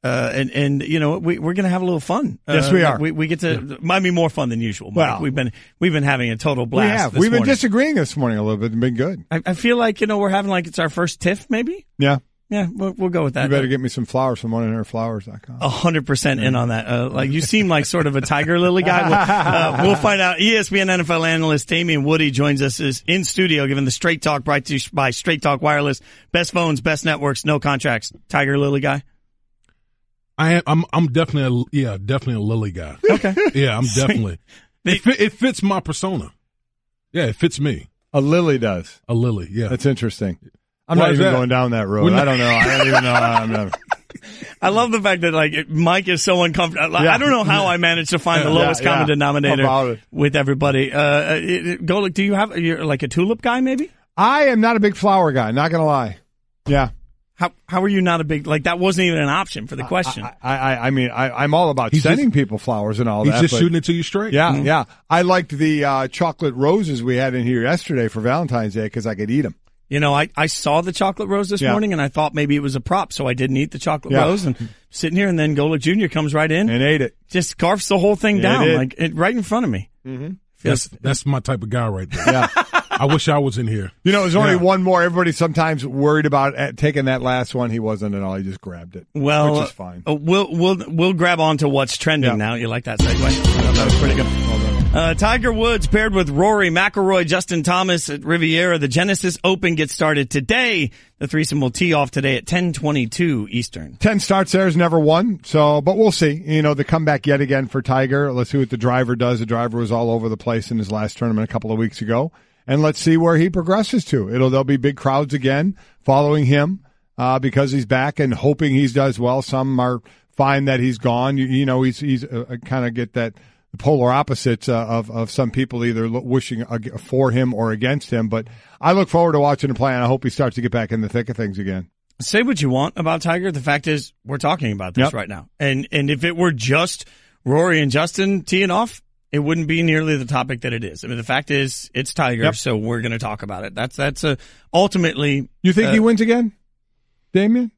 And you know, we're going to have a little fun. Yes, we are. We get to, might be more fun than usual. Mike. Well, we've been having a total blast. We've been disagreeing this morning a little bit and been good. I feel like, you know, we're having like it's our first tiff, maybe? Yeah. Yeah, we'll go with that. You better get me some flowers from 100flowers.com. 100% in on that. Like you seem like sort of a Tiger Lily guy. We'll find out. ESPN NFL analyst Damien Woody joins us in studio, giving the Straight Talk brought to you by Straight Talk Wireless. Best phones, best networks, no contracts. Tiger Lily guy. I'm definitely definitely a Lily guy. Okay. Yeah, I'm definitely. It fits my persona. Yeah, it fits me. A Lily does. A Lily, yeah. That's interesting. I'm not even going down that road. I don't know. I don't even know. I love the fact that like Mike is so uncomfortable. I don't know how I managed to find the lowest common denominator with everybody. Golic, do you have you're like a tulip guy? Maybe I am not a big flower guy. Not gonna lie. Yeah. How are you not a big like that? Wasn't even an option for the question. I mean I'm all about sending people flowers and all that. He's just shooting it to you straight. Yeah, yeah. I liked the chocolate roses we had in here yesterday for Valentine's Day because I could eat them. You know, I saw the chocolate rose this morning, and I thought maybe it was a prop, so I didn't eat the chocolate rose. And sitting here, and then Golic Jr. comes right in and ate it. Just scarfs the whole thing down, like right in front of me. Mm-hmm. That's my type of guy right there. Yeah. I wish I was in here. You know, there's only one more. Everybody sometimes worried about taking that last one. He wasn't at all. He just grabbed it. Well, which is fine. We'll grab on to what's trending now. You like that segue? That was pretty good. Well done. Tiger Woods paired with Rory McIlroy, Justin Thomas at Riviera. The Genesis Open gets started today. The threesome will tee off today at 10:22 Eastern. 10 starts there, has never won. So, but we'll see. You know, the comeback yet again for Tiger. Let's see what the driver does. The driver was all over the place in his last tournament a couple of weeks ago. And let's see where he progresses to. There'll be big crowds again following him, because he's back and hoping he does well. Some are fine that he's gone. You know, he's kind of get that polar opposites of some people either wishing for him or against him. But I look forward to watching him play, and I hope he starts to get back in the thick of things again. Say what you want about Tiger. The fact is, we're talking about this right now. And if it were just Rory and Justin teeing off, it wouldn't be nearly the topic that it is. I mean, the fact is, it's Tiger, so we're going to talk about it. That's ultimately. You think he wins again, Damien?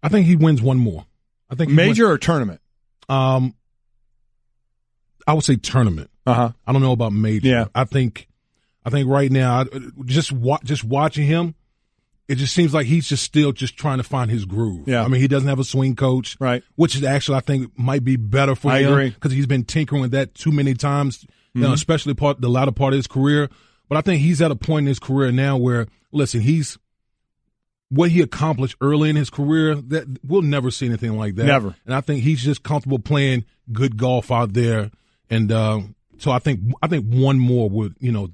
I think he wins one more. I think major or tournament. I would say tournament. I don't know about major. Yeah. I think right now, just watching him, it just seems like he's just still just trying to find his groove. Yeah. I mean, he doesn't have a swing coach, right? Which is actually, I think, might be better for him. I agree. Because he's been tinkering with that too many times, you know, especially the latter part of his career. But I think he's at a point in his career now where, listen, what he accomplished early in his career, that we'll never see anything like that. Never. And I think he's just comfortable playing good golf out there. And so I think one more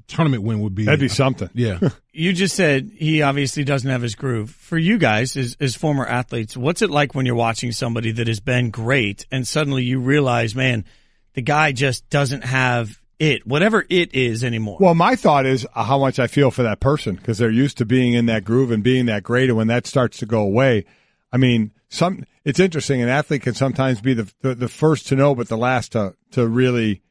tournament win would be. That'd be something. Yeah. You just said he obviously doesn't have his groove. For you guys, as former athletes, what's it like when you're watching somebody that has been great and suddenly you realize, man, the guy just doesn't have it, whatever it is anymore? Well, my thought is how much I feel for that person because they're used to being in that groove and being that great. And when that starts to go away, I mean, it's interesting. An athlete can sometimes be the first to know, but the last to really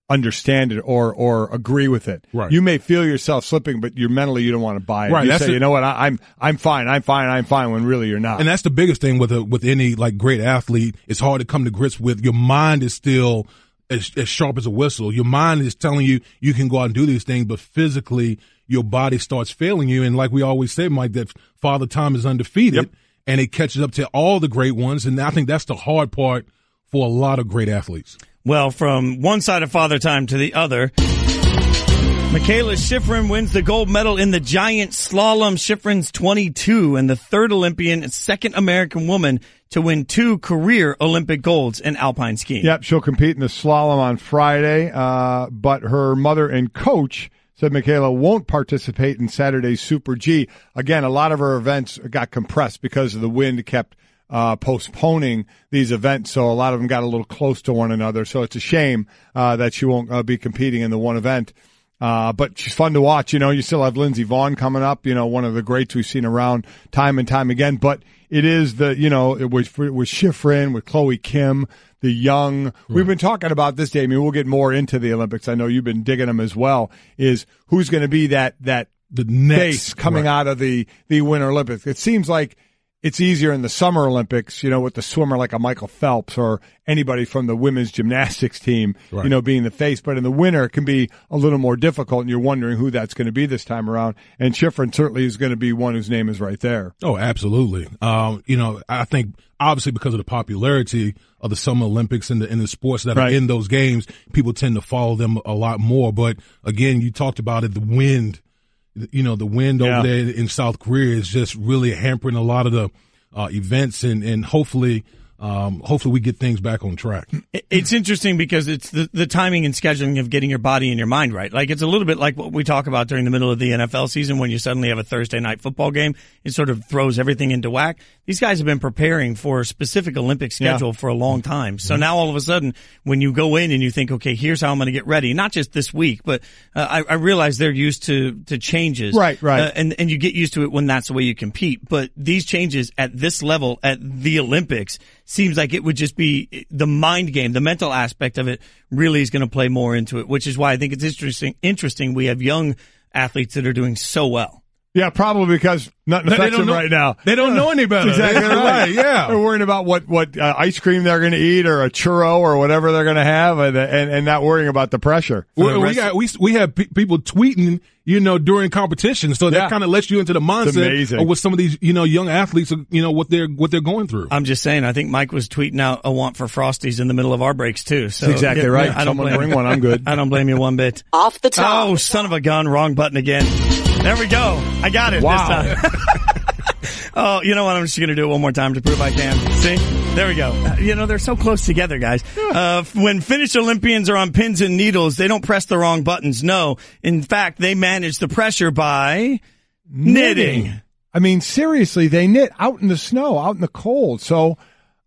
understand it or agree with it. Right. You may feel yourself slipping, but you don't want to buy it. Right. You say, you know what, I'm fine, when really you're not. And that's the biggest thing with any like great athlete. It's hard to come to grips with. Your mind is still as sharp as a whistle. Your mind is telling you you can go out and do these things, but physically your body starts failing you. And like we always say, Mike, that Father Time is undefeated, and it catches up to all the great ones. And I think that's the hard part for a lot of great athletes. Well, from one side of Father Time to the other, Michaela Schifrin wins the gold medal in the giant slalom. Schifrin's 22 and the third Olympian and second American woman to win 2 career Olympic golds in alpine skiing. Yep, she'll compete in the slalom on Friday, but her mother and coach said Michaela won't participate in Saturday's Super G. Again, a lot of her events got compressed because of the wind kept postponing these events, so a lot of them got a little close to one another. So it's a shame that she won't be competing in the one event. But she's fun to watch. You still have Lindsey Vonn coming up, one of the greats we've seen around time and time again. But it is with Schifrin, with Chloe Kim, the young. Right. We've been talking about this, Damien. We'll get more into the Olympics. I know you've been digging them as well. Is who's going to be the next face coming out of the Winter Olympics? It seems like it's easier in the Summer Olympics, with the swimmer like a Michael Phelps or anybody from the women's gymnastics team, right, being the face. But in the winter, it can be a little more difficult, and you're wondering who that's going to be this time around. And Schifrin certainly is going to be one whose name is right there. Oh, absolutely. I think obviously because of the popularity of the Summer Olympics and the sports that are in those games, people tend to follow them a lot more. But again, you talked about it, the wind. The wind over there in South Korea is just really hampering a lot of the events, and hopefully we get things back on track. It's interesting because it's the timing and scheduling of getting your body and your mind right. Like, it's a little bit like what we talk about during the middle of the NFL season when you suddenly have a Thursday night football game. It sort of throws everything into whack. These guys have been preparing for a specific Olympic schedule for a long time. So now all of a sudden, when you go in and you think, okay, here's how I'm going to get ready, not just this week, but I realize they're used to changes. Right. And you get used to it when that's the way you compete. But these changes at this level, at the Olympics, seems like it would just be the mind game, the mental aspect of it really is going to play more into it, which is why I think it's interesting we have young athletes that are doing so well. Yeah, probably because nothing affects them right now. They don't know any better. Exactly right. Yeah. They're worrying about what ice cream they're going to eat or a churro or whatever they're going to have and not worrying about the pressure. We have people tweeting, during competition. So that kind of lets you into the mindset of what some of these, young athletes, what they're going through. I'm just saying, I think Mike was tweeting out a want for Frosties in the middle of our breaks too. So that's exactly right. I don't bring one. I'm good. I don't blame you one bit. Off the top. Oh, son of a gun. Wrong button again. There we go. I got it this time. Oh, you know what? I'm just going to do it one more time to prove I can. See? There we go. They're so close together, guys. When Finnish Olympians are on pins and needles, they don't press the wrong buttons. No. In fact, they manage the pressure by knitting. I mean, seriously, they knit out in the snow, out in the cold. So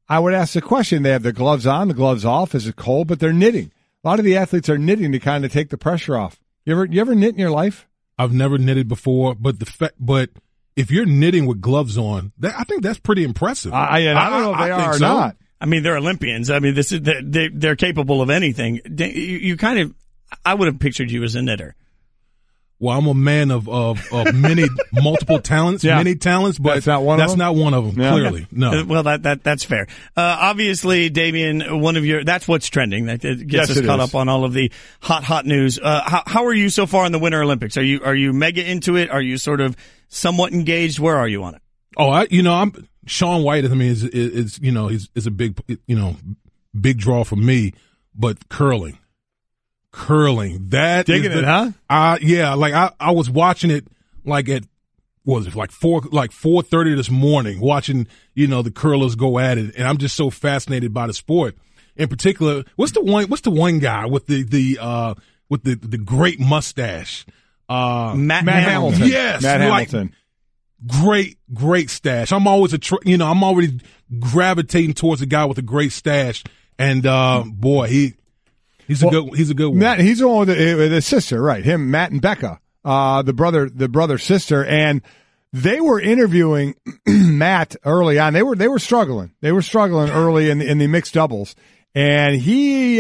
I would ask the question, they have the gloves on, the gloves off. Is it cold? But they're knitting. A lot of the athletes are knitting to kind of take the pressure off. You ever knit in your life? I've never knitted before, but if you're knitting with gloves on, I think that's pretty impressive. I don't know if they are or not. I mean, they're Olympians. I mean, they're capable of anything. I would have pictured you as a knitter. Well, I'm a man of many multiple talents, many talents, but that's not one of them. Clearly, no. Well, that's fair. Obviously, Damien, that's what's trending. That gets us caught up on all of the hot news. How are you so far in the Winter Olympics? Are you mega into it? Are you sort of somewhat engaged? Where are you on it? Oh, I'm Shaun White. I mean, is a big big draw for me, but curling. That digging is it, huh? Yeah. Like I was watching it like at 4:30 this morning, watching the curlers go at it, and I'm just so fascinated by the sport. In particular, what's the one guy with the great mustache? Matt Hamilton. Yes, Matt Hamilton. Great stash. I'm always I'm already gravitating towards a guy with a great stash, and boy, He's a good one. Matt, he's the one with the sister, right? Him, Matt and Becca, the brother sister, and they were interviewing Matt early on. They were struggling. They were struggling early in the mixed doubles, and he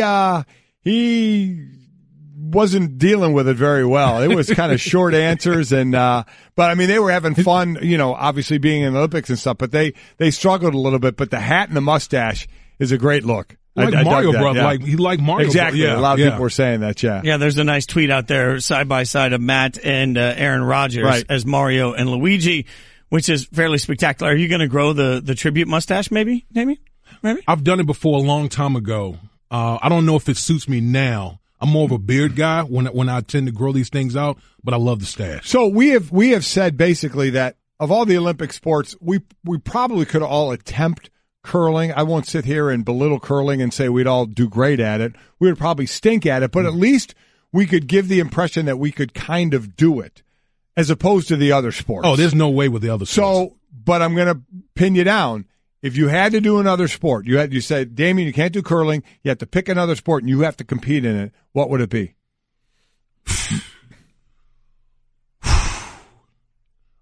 wasn't dealing with it very well. It was kind of short answers, but I mean, they were having fun, obviously being in the Olympics and stuff, but they struggled a little bit. But the hat and the mustache is a great look. Mario brother. Yeah. Like he like Mario. Exactly. Yeah, a lot of people were saying that. Yeah. Yeah. There's a nice tweet out there side by side of Matt and Aaron Rodgers as Mario and Luigi, which is fairly spectacular. Are you going to grow the tribute mustache? Maybe. I've done it before a long time ago. I don't know if it suits me now. I'm more of a beard guy when I tend to grow these things out, but I love the stash. So we have said basically that of all the Olympic sports, we probably could all attempt curling. I won't sit here and belittle curling and say we'd all do great at it. We would probably stink at it, but at least we could give the impression that we could kind of do it as opposed to the other sports. Oh, there's no way with the other sports. So, but I'm going to pin you down. If you had to do another sport, you said, Damien, you can't do curling. You have to pick another sport and you have to compete in it. What would it be?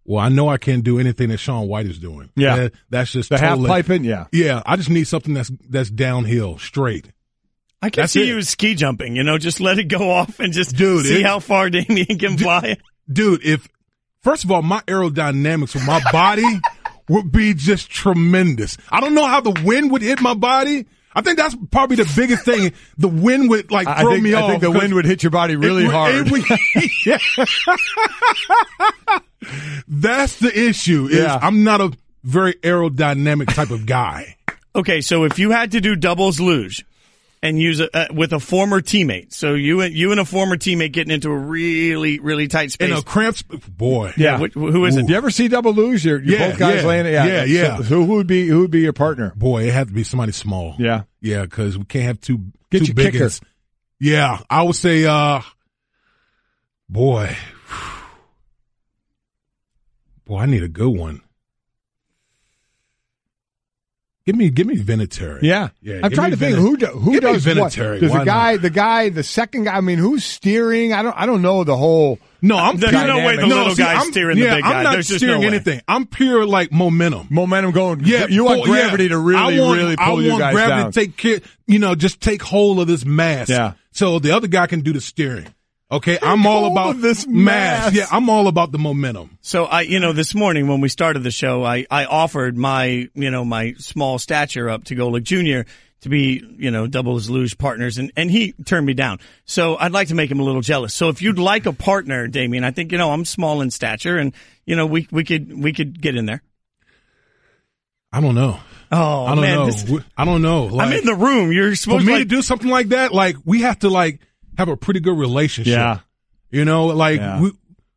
Well, I know I can't do anything that Shaun White is doing. Yeah. That's just the totally, half piping, yeah. Yeah, I just need something that's downhill, straight. I can see you as ski jumping, just let it go off and just see how far Damien can fly. Dude, first of all, my aerodynamics of my body would be just tremendous. I don't know how the wind would hit my body. I think that's probably the biggest thing. The wind would throw me off. I think the wind would hit your body really hard. That's the issue. I'm not a very aerodynamic type of guy. Okay, so if you had to do doubles luge and use with a former teammate, so you and a former teammate getting into a really, really tight space. In a cramped boy. Yeah. Who is it? Do you ever see double luge? You're both guys laying it. Yeah. So who would be your partner? Boy, it had to be somebody small. Yeah. Yeah, because we can't have two Get your big kicker. ones. Yeah, I would say, boy, I need a good one. Give me Vinatieri. Yeah. I'm trying to think who does Vinatieri. What? Does the second guy? I mean, who's steering? I don't know the whole. No, there's no way the little guy's steering the big guy. I'm not There's steering anything. I'm pure momentum. Momentum going. Yeah, you want gravity to really pull you guys down. I want gravity to take care. Just take hold of this mass. Yeah. So the other guy can do the steering. Okay, I'm all about this mass. Yeah, I'm all about the momentum. So this morning when we started the show, I offered my small stature up to Golic Jr. to be, doubles luge partners, and he turned me down. So I'd like to make him a little jealous. So if you'd like a partner, Damien, I think, I'm small in stature and, we could get in there. I don't know. Oh, I don't know. I'm in the room. You're supposed to do something like that. We have to have a pretty good relationship. Yeah.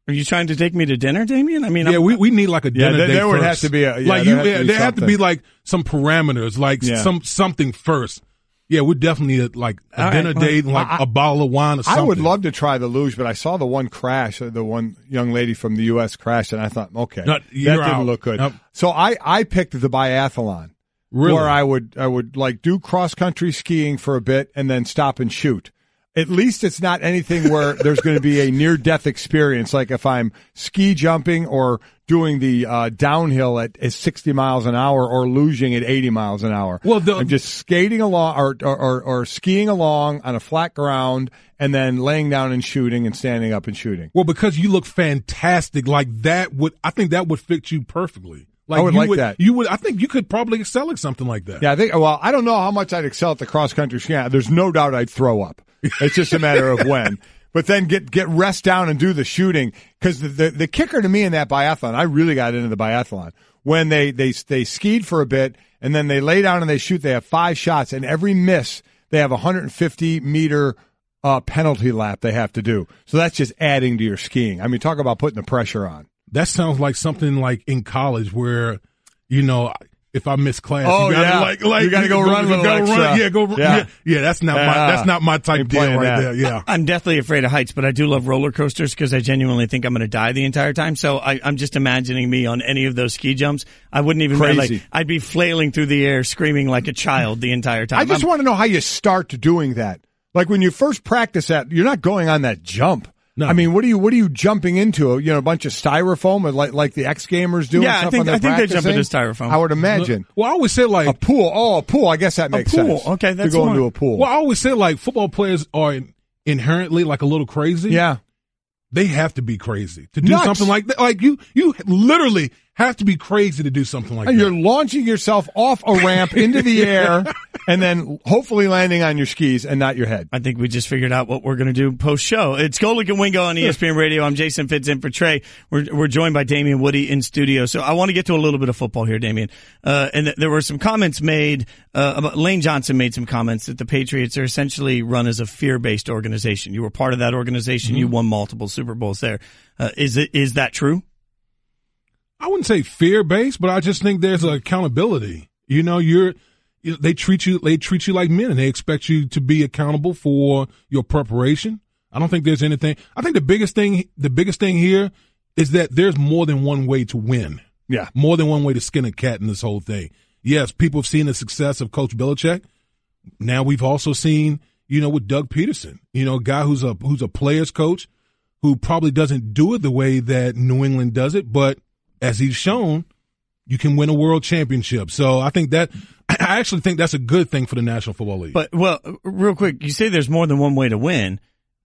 Are you trying to take me to dinner, Damien? I mean, we need a dinner date there first. would have to be there have to be some parameters, something first. Yeah, we definitely need a dinner date, a bottle of wine or something. I would love to try the luge, but I saw the one crash, the one young lady from the U.S. crashed, and I thought, okay, that didn't look good. So I picked the biathlon, where I would do cross country skiing for a bit and then stop and shoot. At least it's not anything where there's going to be a near-death experience, like if I'm ski jumping or doing the downhill at 60 miles an hour or luging at 80 miles an hour. Well, I'm just skating along or skiing along on a flat ground and then laying down and shooting and standing up and shooting. Well, because you look fantastic, I think that would fit you perfectly. I would like that. I think you could probably excel at something like that. Yeah, I don't know how much I'd excel at the cross-country skiing. There's no doubt I'd throw up. It's just a matter of when. But then get rest down and do the shooting. Because the kicker to me in that biathlon, I really got into the biathlon. When they skied for a bit and then they lay down and they shoot, they have 5 shots. And every miss, they have a 150-meter penalty lap they have to do. So that's just adding to your skiing. I mean, talk about putting the pressure on. That sounds like something like in college where, if I miss class, you gotta go run a little extra. Yeah, that's not my type deal right there. Yeah. I'm deathly afraid of heights, but I do love roller coasters because I genuinely think I'm going to die the entire time. So I'm just imagining me on any of those ski jumps. I wouldn't even crazy. I'd be flailing through the air, screaming like a child the entire time. I just want to know how you start doing that. Like when you first practice that, you're not going on that jump. No. I mean, what are you jumping into? A bunch of styrofoam, like the X Gamers do. Yeah, I think they jump into styrofoam. I would imagine. Well, I always say a pool. Oh, a pool. I guess that makes sense. Okay, that's to go into a pool. Well, I always say football players are inherently a little crazy. Yeah, they have to be crazy to do something like that. You literally have to be crazy to do something like that. You're launching yourself off a ramp into the air and then hopefully landing on your skis and not your head. I think we just figured out what we're going to do post-show. It's Golic and Wingo on ESPN Radio. I'm Jason Fitz in for Trey. We're joined by Damien Woody in studio. So I want to get to a little bit of football here, Damien. And there were some comments made about Lane Johnson made some comments that the Patriots are essentially run as a fear-based organization. You were part of that organization. Mm-hmm. You won multiple Super Bowls there. Is that true? I wouldn't say fear-based, but I just think there's accountability. They treat you like men, and they expect you to be accountable for your preparation. I don't think there's anything. I think the biggest thing here is that there's more than one way to win. Yeah, more than one way to skin a cat in this whole thing. Yes, people have seen the success of Coach Belichick. Now we've also seen, with Doug Peterson, a guy who's a player's coach who probably doesn't do it the way that New England does it, but as he's shown, you can win a world championship. So I actually think that's a good thing for the National Football League. But, real quick, you say there's more than one way to win.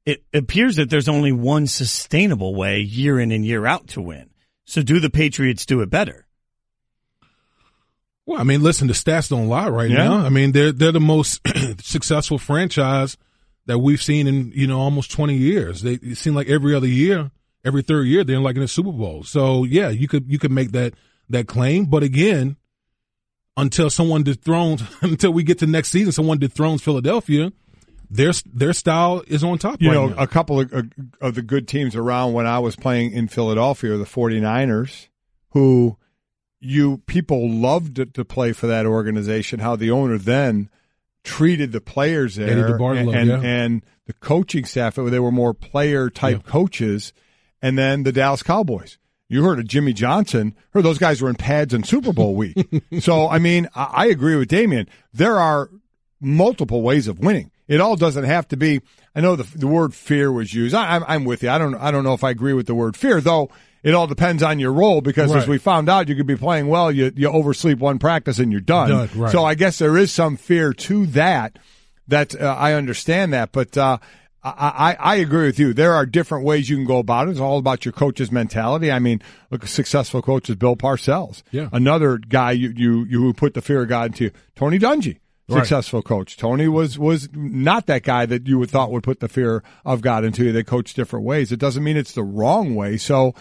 It appears that there's only one sustainable way year in and year out to win. So do the Patriots do it better? Well, I mean, listen, the stats don't lie right now. I mean, they're the most successful franchise that we've seen in, almost 20 years. It seems like every other year, every third year, they're like in the Super Bowl. So yeah, you could make that claim. But again, until we get to next season, someone dethrones Philadelphia, their style is on top. A couple of the good teams around when I was playing in Philadelphia are the 49ers, who people loved to play for that organization. How the owner then treated the players there, and the coaching staff, they were more player type coaches. And then the Dallas Cowboys. You heard of Jimmy Johnson. Heard those guys were in pads in Super Bowl week. So, I mean, I agree with Damien. There are multiple ways of winning. It all doesn't have to be. I know the word fear was used. I'm with you. I don't know if I agree with the word fear, though. It all depends on your role because, as we found out, you could be playing well. You oversleep one practice and you're done. Right. So I guess there is some fear to that. I understand that, but I agree with you. There are different ways you can go about it. It's all about your coach's mentality. I mean, look, a successful coach is Bill Parcells. Yeah. Another guy you put the fear of God into, Tony Dungy, successful coach. Tony was not that guy that you would thought would put the fear of God into you. They coach different ways. It doesn't mean it's the wrong way. So,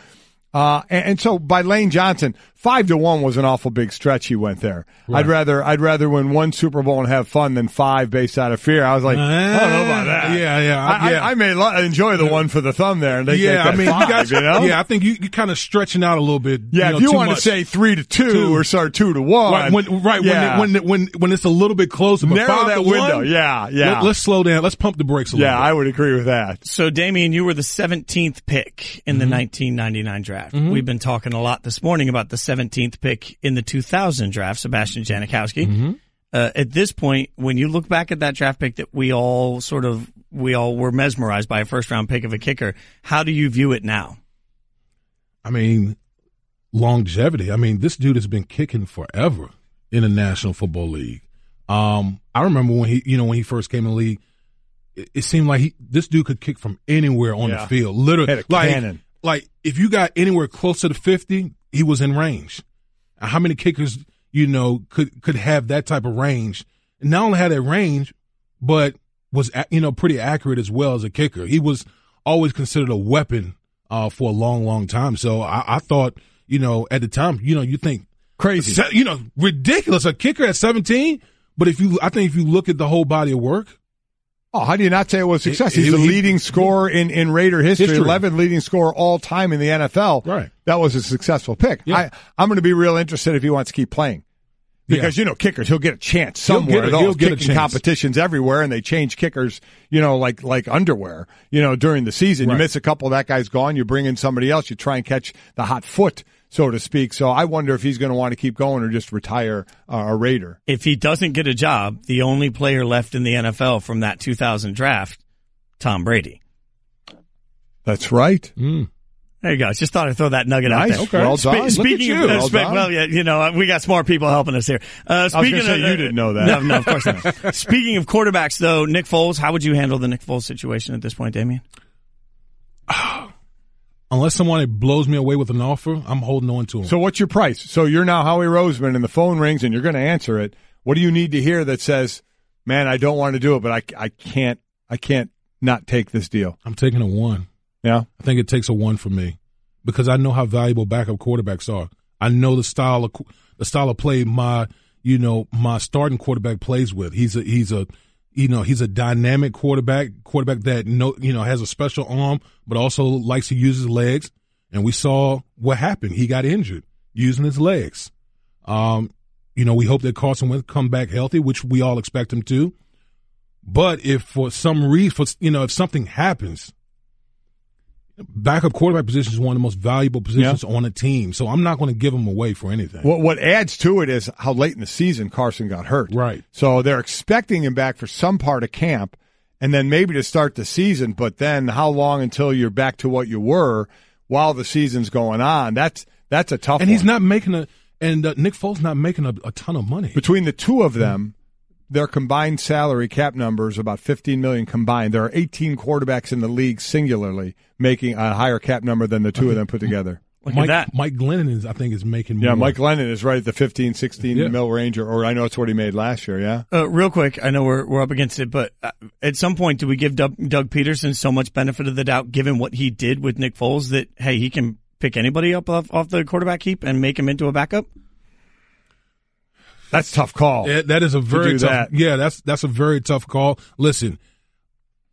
and so by Lane Johnson, 5-1 was an awful big stretch. He went there. Right. I'd rather win one Super Bowl and have fun than 5 based out of fear. I was like, I don't know about that. I may enjoy the one for the thumb there. And they I think you kind of stretching out a little bit. Yeah, if you want to say 3-2 or start 2-1, when it's a little bit closer, but narrow that window. Let's slow down. Let's pump the brakes a little bit. Yeah, I would agree with that. So, Damien, you were the 17th pick in the 1999 draft. Mm-hmm. We've been talking a lot this morning about the 17th pick in the 2000 draft, Sebastian Janikowski. Mm-hmm. At this point, when you look back at that draft pick that we all were mesmerized by, a first-round pick of a kicker, how do you view it now? I mean, longevity. I mean, this dude has been kicking forever in the National Football League. I remember when he first came in the league, it seemed like this dude could kick from anywhere on the field. Literally, had a cannon. Like if you got anywhere close to the 50, he was in range. How many kickers, could have that type of range? And not only had that range, but was, pretty accurate as well as a kicker. He was always considered a weapon for a long, long time. So I thought, at the time, you think crazy, ridiculous, a kicker at 17. But if you look at the whole body of work. Oh, how do you not say it was a success? He's the leading scorer in Raider history, 11th leading scorer all time in the NFL. Right. That was a successful pick. Yeah. I'm going to be real interested if he wants to keep playing. Because, kickers, he'll get a chance somewhere. He'll get kicking competitions everywhere, and they change kickers, like underwear, during the season. Right. You miss a couple, that guy's gone. You bring in somebody else. You try and catch the hot foot, so to speak. So I wonder if he's going to want to keep going or just retire a Raider. If he doesn't get a job, the only player left in the NFL from that 2000 draft, Tom Brady. That's right. Mm. There you go. Just thought I'd throw that nugget out there. Okay. Well done. Speaking of, we got smart people helping us here. I was going to say you didn't know that. No, of course not. Speaking of quarterbacks, though, Nick Foles, how would you handle the Nick Foles situation at this point, Damien? Unless someone blows me away with an offer, I'm holding on to him. So what's your price? So you're now Howie Roseman and the phone rings and you're going to answer it. What do you need to hear that says, man, I don't want to do it, but I can't not take this deal. I'm taking a 1. Yeah? I think it takes a 1 for me because I know how valuable backup quarterbacks are. I know the style of play my starting quarterback plays with. He's a dynamic quarterback that has a special arm, but also likes to use his legs. And we saw what happened. He got injured using his legs. We hope that Carson Wentz come back healthy, which we all expect him to. But if for some reason, if something happens, backup quarterback position is one of the most valuable positions on a team. So I'm not going to give him away for anything. What adds to it is how late in the season Carson got hurt. Right. So they're expecting him back for some part of camp and then maybe to start the season, but then how long until you're back to what you were while the season's going on? That's a tough one. And he's not making Nick Foles not making a ton of money. Between the two of them, their combined salary cap numbers about $15 million combined. There are 18 quarterbacks in the league singularly making a higher cap number than the two of them put together. Mike Glennon is making more. Yeah, Mike Glennon is right at the 15, 16 mil range, or I know it's what he made last year, yeah? Real quick, I know we're up against it, but at some point, do we give Doug Peterson so much benefit of the doubt, given what he did with Nick Foles, that, hey, he can pick anybody up off the quarterback heap and make him into a backup? That's a tough call. Yeah, that is a very tough. Yeah, that's a very tough call. Listen,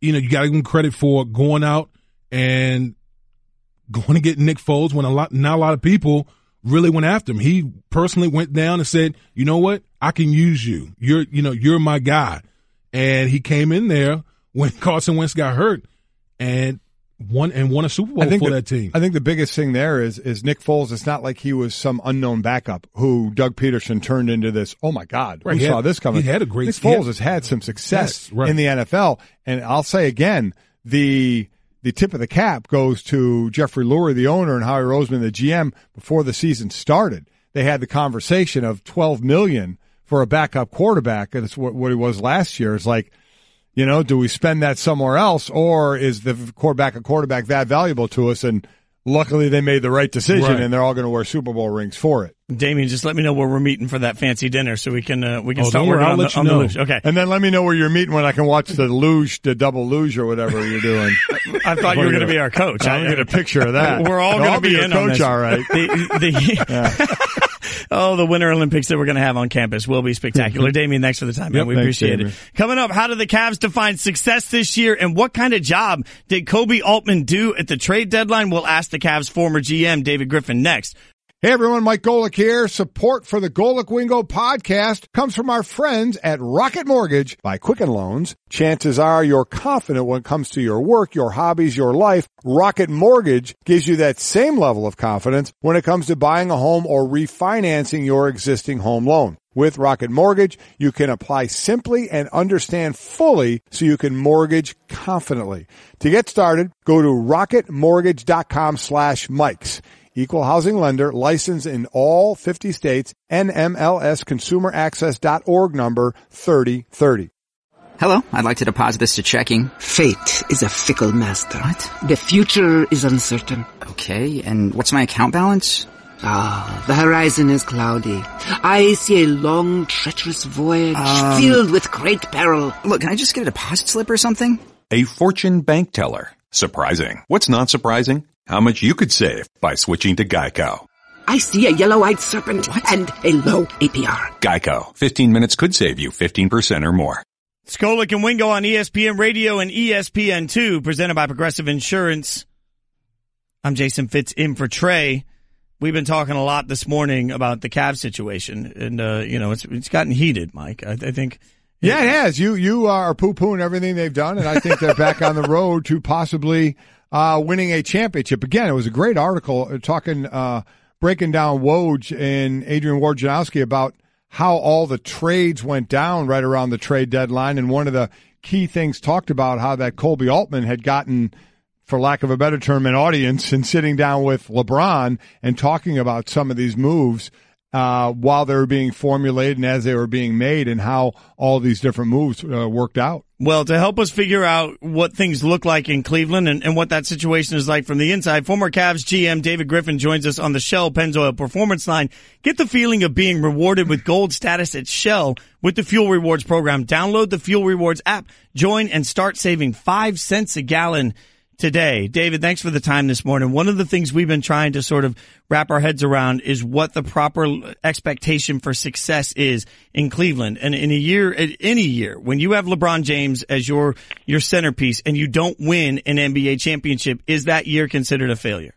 you got to give him credit for going out and going to get Nick Foles when not a lot of people really went after him. He personally went down and said, "You know what? I can use you. You're my guy." And he came in there when Carson Wentz got hurt and won a Super Bowl for that team. I think the biggest thing there is Nick Foles. It's not like he was some unknown backup who Doug Peterson turned into this, oh my God, who saw this coming? He had a great Nick Foles has had some success in the NFL. And I'll say again, the tip of the cap goes to Jeffrey Lurie, the owner, and Howie Roseman, the GM, before the season started. They had the conversation of $12 million for a backup quarterback. And it's what he was last year. It's like, do we spend that somewhere else, or is the quarterback that valuable to us? And luckily they made the right decision, and they're all going to wear Super Bowl rings for it. Damien, just let me know where we're meeting for that fancy dinner so we can start working on the luge. Okay. And then let me know where you're meeting when I can watch the double luge or whatever you're doing. I thought you were going to be our coach. I'm going to get a picture of that. We're all going to be in on coach, this. all right. The Winter Olympics that we're going to have on campus will be spectacular. Damien, thanks for the time, man. We appreciate it. Coming up, how did the Cavs define success this year, and what kind of job did Kobe Altman do at the trade deadline? We'll ask the Cavs' former GM, David Griffin, next. Hey everyone, Mike Golic here. Support for the Golic Wingo podcast comes from our friends at Rocket Mortgage by Quicken Loans. Chances are you're confident when it comes to your work, your hobbies, your life. Rocket Mortgage gives you that same level of confidence when it comes to buying a home or refinancing your existing home loan. With Rocket Mortgage, you can apply simply and understand fully so you can mortgage confidently. To get started, go to rocketmortgage.com/Mikes. Equal housing lender, licensed in all 50 states, NMLS consumeraccess.org number 3030. Hello, I'd like to deposit this to checking. Fate is a fickle master. What? The future is uncertain. Okay, and what's my account balance? The horizon is cloudy. I see a long, treacherous voyage filled with great peril. Look, can I just get a deposit slip or something? A fortune bank teller. Surprising. What's not surprising? How much you could save by switching to Geico. I see a yellow-eyed serpent and a low APR. Geico. 15 minutes could save you 15% or more. Golic and Wingo on ESPN Radio and ESPN2, presented by Progressive Insurance. I'm Jason Fitz in for Trey. We've been talking a lot this morning about the Cavs situation, and it's gotten heated, Mike. I think. Yeah, it has. You are poo-pooing everything they've done, and I think they're back on the road to possibly winning a championship. Again, it was a great article breaking down Woj and Adrian Wojnarowski about how all the trades went down right around the trade deadline, and one of the key things talked about how that Kobe Altman had gotten, for lack of a better term, an audience and sitting down with LeBron and talking about some of these moves. while they were being formulated and as they were being made, and how all these different moves worked out. Well, to help us figure out what things look like in Cleveland and what that situation is like from the inside, former Cavs GM David Griffin joins us on the Shell Pennzoil Performance Line. Get the feeling of being rewarded with gold status at Shell with the Fuel Rewards program. Download the Fuel Rewards app, join, and start saving 5 cents a gallon today. David, thanks for the time this morning. One of the things we've been trying to sort of wrap our heads around is what the proper expectation for success is in Cleveland. And in any year, when you have LeBron James as your centerpiece and you don't win an NBA championship, is that year considered a failure?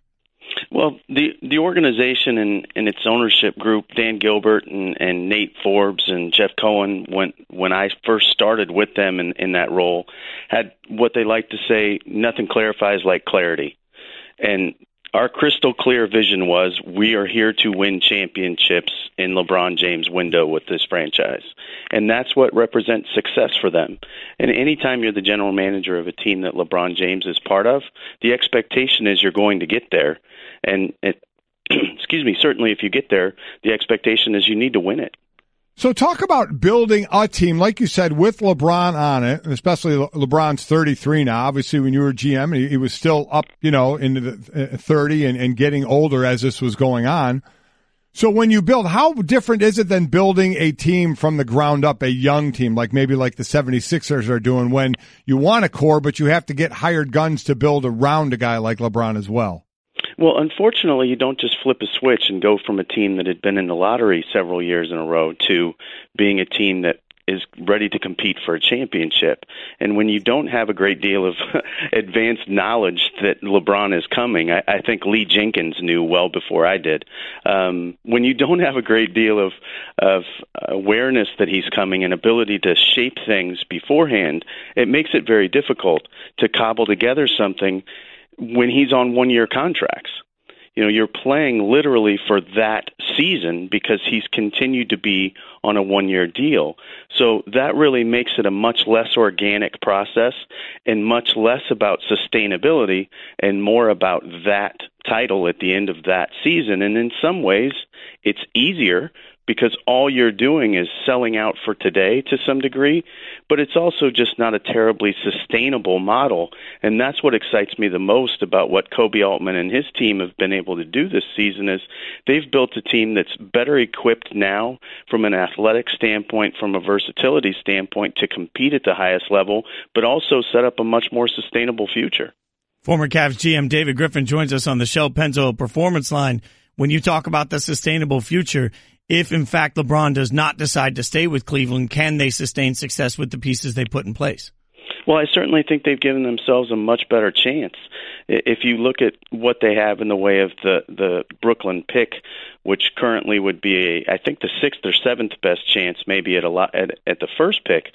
Well, the organization and its ownership group, Dan Gilbert and Nate Forbes and Jeff Cohen, when I first started with them in that role, had what they like to say, nothing clarifies like clarity. And our crystal clear vision was, we are here to win championships in LeBron James' window with this franchise. And that's what represents success for them. And anytime you're the general manager of a team that LeBron James is part of, the expectation is you're going to get there. And certainly if you get there, the expectation is you need to win it. So talk about building a team, like you said, with LeBron on it, and especially LeBron's 33 now. Obviously, when you were GM, he was still up, into the 30 and getting older as this was going on. So when you build, how different is it than building a team from the ground up, a young team, like maybe like the 76ers are doing, when you want a core, but you have to get hired guns to build around a guy like LeBron as well? Well, unfortunately, you don't just flip a switch and go from a team that had been in the lottery several years in a row to being a team that is ready to compete for a championship. And when you don't have a great deal of advanced knowledge that LeBron is coming, I think Lee Jenkins knew well before I did. When you don't have a great deal of awareness that he's coming and ability to shape things beforehand, it makes it very difficult to cobble together something when he's on one-year contracts. You're playing literally for that season because he's continued to be on a one-year deal. So that really makes it a much less organic process and much less about sustainability and more about that title at the end of that season. And in some ways, it's easier because all you're doing is selling out for today to some degree, but it's also just not a terribly sustainable model. And that's what excites me the most about what Kobe Altman and his team have been able to do this season, is they've built a team that's better equipped now from an athletic standpoint, from a versatility standpoint, to compete at the highest level, but also set up a much more sustainable future. Former Cavs GM David Griffin joins us on the Shell Pennzoil Performance Line. When you talk about the sustainable future, if, in fact, LeBron does not decide to stay with Cleveland, can they sustain success with the pieces they put in place? Well, I certainly think they've given themselves a much better chance. If you look at what they have in the way of the Brooklyn pick, which currently would be, I think, the 6th or 7th best chance, maybe at the first pick,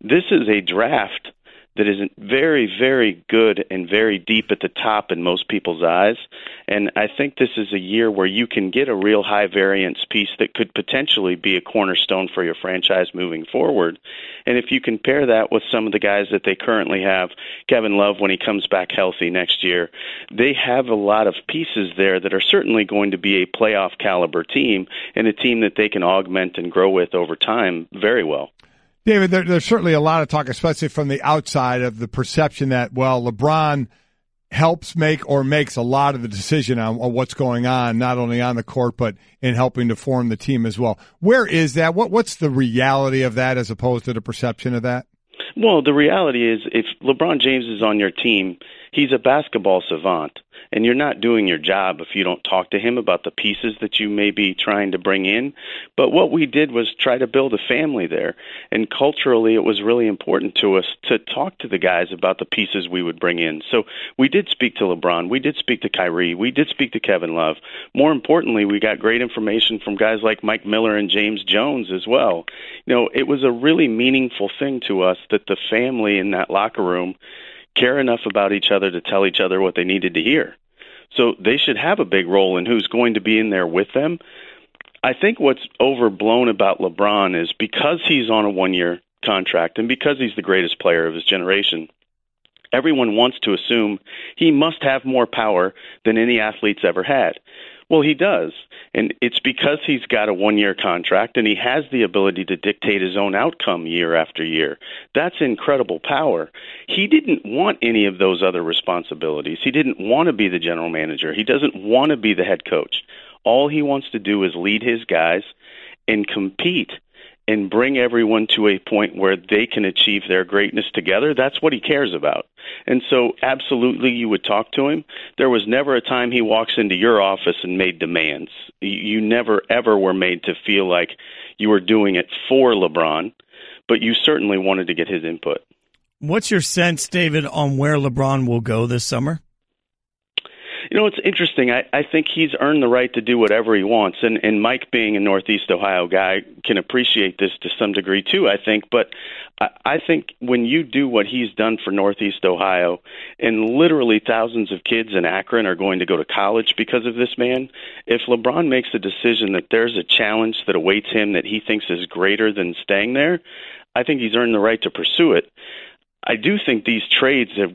this is a draft that is very, very good and very deep at the top in most people's eyes. And I think this is a year where you can get a real high variance piece that could potentially be a cornerstone for your franchise moving forward. And if you compare that with some of the guys that they currently have, Kevin Love, when he comes back healthy next year, they have a lot of pieces there that are certainly going to be a playoff caliber team and a team that they can augment and grow with over time very well. David, there's certainly a lot of talk, especially from the outside, of the perception that, well, LeBron helps make or makes a lot of the decision on what's going on, not only on the court, but in helping to form the team as well. Where is that? What's the reality of that as opposed to the perception of that? Well, the reality is, if LeBron James is on your team, he's a basketball savant. And you're not doing your job if you don't talk to him about the pieces that you may be trying to bring in. But what we did was try to build a family there. And culturally, it was really important to us to talk to the guys about the pieces we would bring in. So we did speak to LeBron. We did speak to Kyrie. We did speak to Kevin Love. More importantly, we got great information from guys like Mike Miller and James Jones as well. It was a really meaningful thing to us that the family in that locker room care enough about each other to tell each other what they needed to hear. So they should have a big role in who's going to be in there with them. I think what's overblown about LeBron is because he's on a one-year contract and because he's the greatest player of his generation, everyone wants to assume he must have more power than any athlete's ever had. Well, he does. And it's because he's got a one-year contract and he has the ability to dictate his own outcome year after year. That's incredible power. He didn't want any of those other responsibilities. He didn't want to be the general manager. He doesn't want to be the head coach. All he wants to do is lead his guys and compete and bring everyone to a point where they can achieve their greatness together. That's what he cares about. And so absolutely you would talk to him. There was never a time he walks into your office and made demands. You never, ever were made to feel like you were doing it for LeBron, but you certainly wanted to get his input. What's your sense, David, on where LeBron will go this summer? You know, it's interesting. I think he's earned the right to do whatever he wants. And Mike, being a Northeast Ohio guy, can appreciate this to some degree, too, I think. But I think when you do what he's done for Northeast Ohio, and literally thousands of kids in Akron are going to go to college because of this man, if LeBron makes a decision that there's a challenge that awaits him that he thinks is greater than staying there, I think he's earned the right to pursue it. I do think these trades are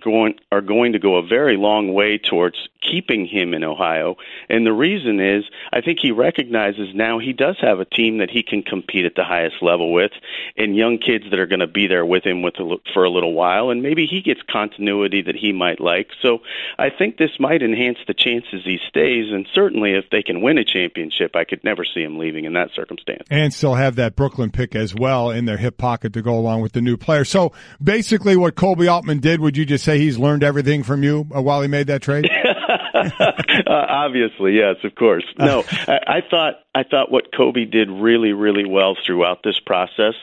going to go a very long way towards keeping him in Ohio. And the reason is I think he recognizes now he does have a team that he can compete at the highest level with and young kids that are going to be there with him for a little while. And maybe he gets continuity that he might like. So I think this might enhance the chances he stays. And certainly if they can win a championship, I could never see him leaving in that circumstance. And still have that Brooklyn pick as well in their hip pocket to go along with the new player. So basically what Kobe Altman did, would you just say he's learned everything from you while he made that trade? Obviously, yes, of course. No, I thought what Kobe did really, really well throughout this process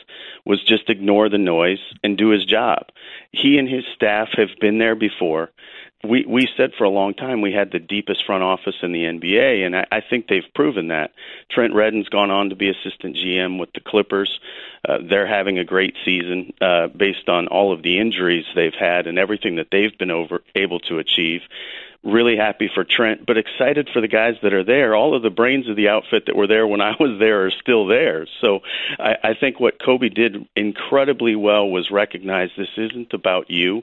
was just ignore the noise and do his job. He and his staff have been there before. We said for a long time we had the deepest front office in the NBA, and I think they've proven that. Trent Redden's gone on to be assistant GM with the Clippers. They're having a great season based on all of the injuries they've had and everything that they've been able to achieve. Really happy for Trent, but excited for the guys that are there. All of the brains of the outfit that were there when I was there are still there. So I think what Kobe did incredibly well was recognize this isn't about you.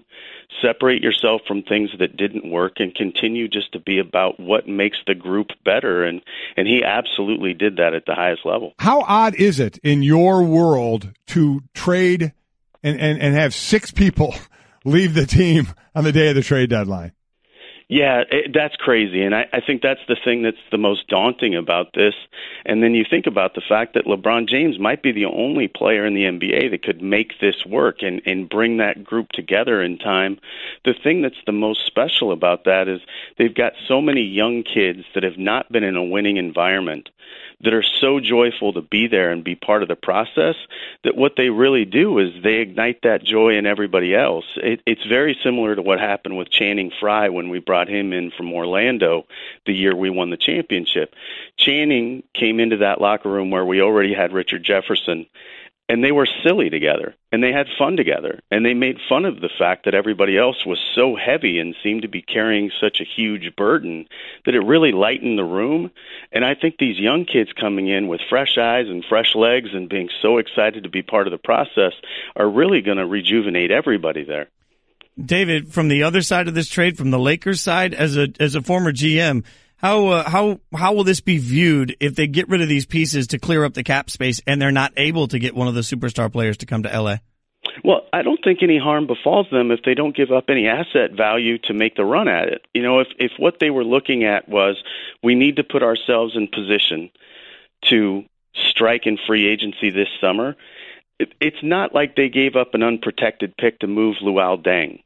Separate yourself from things that didn't work and continue just to be about what makes the group better. And he absolutely did that at the highest level. How odd is it in your world to trade and have 6 people leave the team on the day of the trade deadline? Yeah, that's crazy. And I think that's the thing that's the most daunting about this. And then you think about the fact that LeBron James might be the only player in the NBA that could make this work and bring that group together in time. The thing that's the most special about that is they've got so many young kids that have not been in a winning environment that are so joyful to be there and be part of the process that what they really do is they ignite that joy in everybody else. It's very similar to what happened with Channing Frye when we brought him in from Orlando the year we won the championship. Channing came into that locker room where we already had Richard Jefferson, and they were silly together, and they had fun together, and they made fun of the fact that everybody else was so heavy and seemed to be carrying such a huge burden that it really lightened the room. And I think these young kids coming in with fresh eyes and fresh legs and being so excited to be part of the process are really going to rejuvenate everybody there. David, from the other side of this trade, from the Lakers side, as a former GM, how will this be viewed if they get rid of these pieces to clear up the cap space and they're not able to get one of the superstar players to come to LA? Well, I don't think any harm befalls them if they don't give up any asset value to make the run at it. You know, if what they were looking at was we need to put ourselves in position to strike in free agency this summer, it's not like they gave up an unprotected pick to move Luol Deng.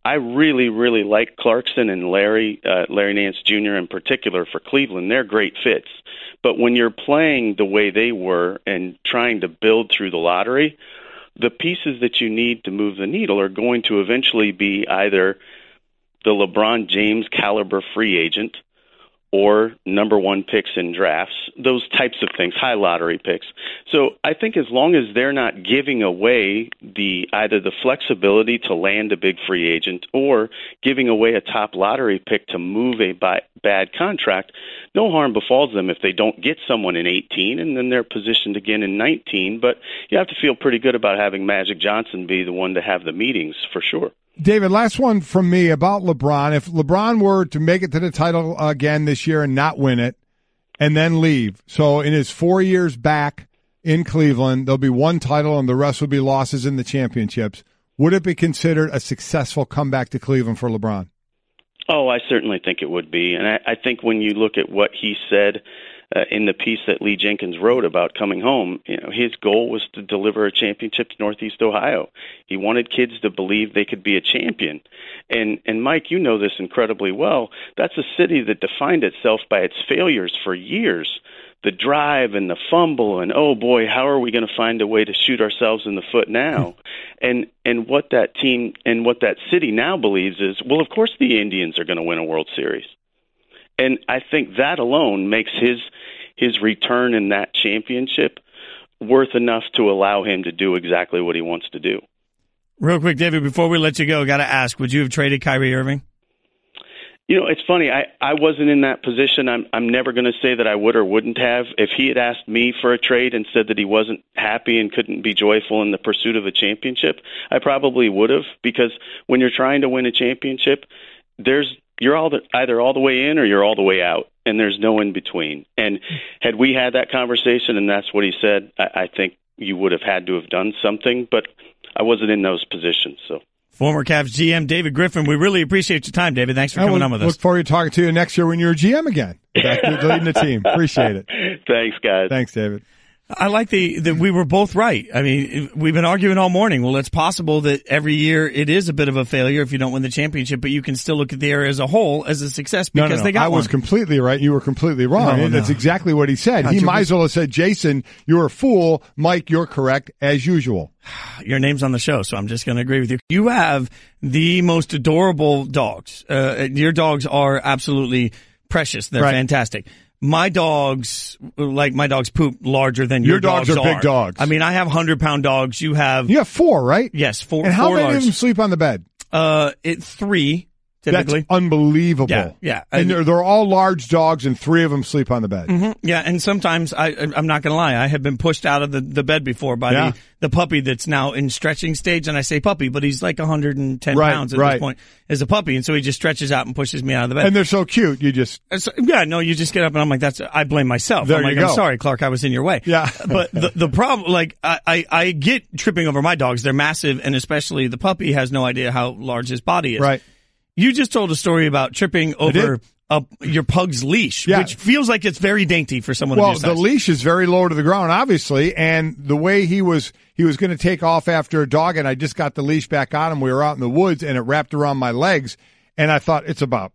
I really, really like Clarkson and Larry Nance Jr. in particular for Cleveland. They're great fits. But when you're playing the way they were and trying to build through the lottery, the pieces that you need to move the needle are going to eventually be either the LeBron James caliber free agent or number 1 picks in drafts, those types of things, high lottery picks. So I think as long as they're not giving away either the flexibility to land a big free agent or giving away a top lottery pick to move a bad contract, no harm befalls them if they don't get someone in 18 and then they're positioned again in 19. But you have to feel pretty good about having Magic Johnson be the one to have the meetings for sure. David, last one from me about LeBron. If LeBron were to make it to the title again this year and not win it, and then leave. So in his 4 years back in Cleveland, there'll be one title and the rest will be losses in the championships. Would it be considered a successful comeback to Cleveland for LeBron? Oh, I certainly think it would be. And I think when you look at what he said in the piece that Lee Jenkins wrote about coming home, his goal was to deliver a championship to Northeast Ohio. He wanted kids to believe they could be a champion. And Mike, you know this incredibly well. That's a city that defined itself by its failures for years. The drive and the fumble and, oh boy, how are we going to find a way to shoot ourselves in the foot now? And what that team and what that city now believes is, well, of course the Indians are going to win a World Series. And I think that alone makes his return in that championship worth enough to allow him to do exactly what he wants to do. Real quick, David, before we let you go, got to ask, would you have traded Kyrie Irving? It's funny. I wasn't in that position. I'm never going to say that I would or wouldn't have. If he had asked me for a trade and said that he wasn't happy and couldn't be joyful in the pursuit of a championship, I probably would have, because when you're trying to win a championship, you're either all the way in or you're all the way out, and there's no in between. And had we had that conversation and that's what he said, I think you would have had to have done something, but I wasn't in those positions, so. Former Cavs GM David Griffin, we really appreciate your time, David. Thanks for coming on with us. Look forward to talking to you next year when you're a GM again. Back to leading the team. Appreciate it. Thanks, guys. Thanks, David. I like that we were both right. I mean, we've been arguing all morning. Well, it's possible that every year it is a bit of a failure if you don't win the championship, but you can still look at the area as a whole as a success because they got one. I was completely right. You were completely wrong. That's exactly what he said. He might as well have said, Jason, you're a fool. Mike, you're correct, as usual. Your name's on the show, so I'm just going to agree with you. You have the most adorable dogs. Your dogs are absolutely precious. They're fantastic. My dogs poop larger than your dogs are. Big dogs. I mean, I have 100-pound dogs. You have 4, right? Yes, 4. And how many large. of them sleep on the bed? 3 typically. That's unbelievable. Yeah. And they're all large dogs, and 3 of them sleep on the bed. Mm-hmm. Yeah, and sometimes I'm not going to lie, I have been pushed out of the bed before by the puppy that's now in stretching stage, and I say puppy, but he's like 110 pounds at this point as a puppy, and so he just stretches out and pushes me out of the bed. And they're so cute. You just you just get up and I'm like, I blame myself. I'm sorry, Clark, I was in your way. Yeah. But the problem, like I get tripping over my dogs. They're massive, and especially the puppy has no idea how large his body is. Right. You just told a story about tripping over your pug's leash, which feels like it's very dainty for someone of your size. Well, the leash is very low to the ground, obviously, and the way he was going to take off after a dog, and I just got the leash back on him. We were out in the woods, and it wrapped around my legs, and I thought, it's about,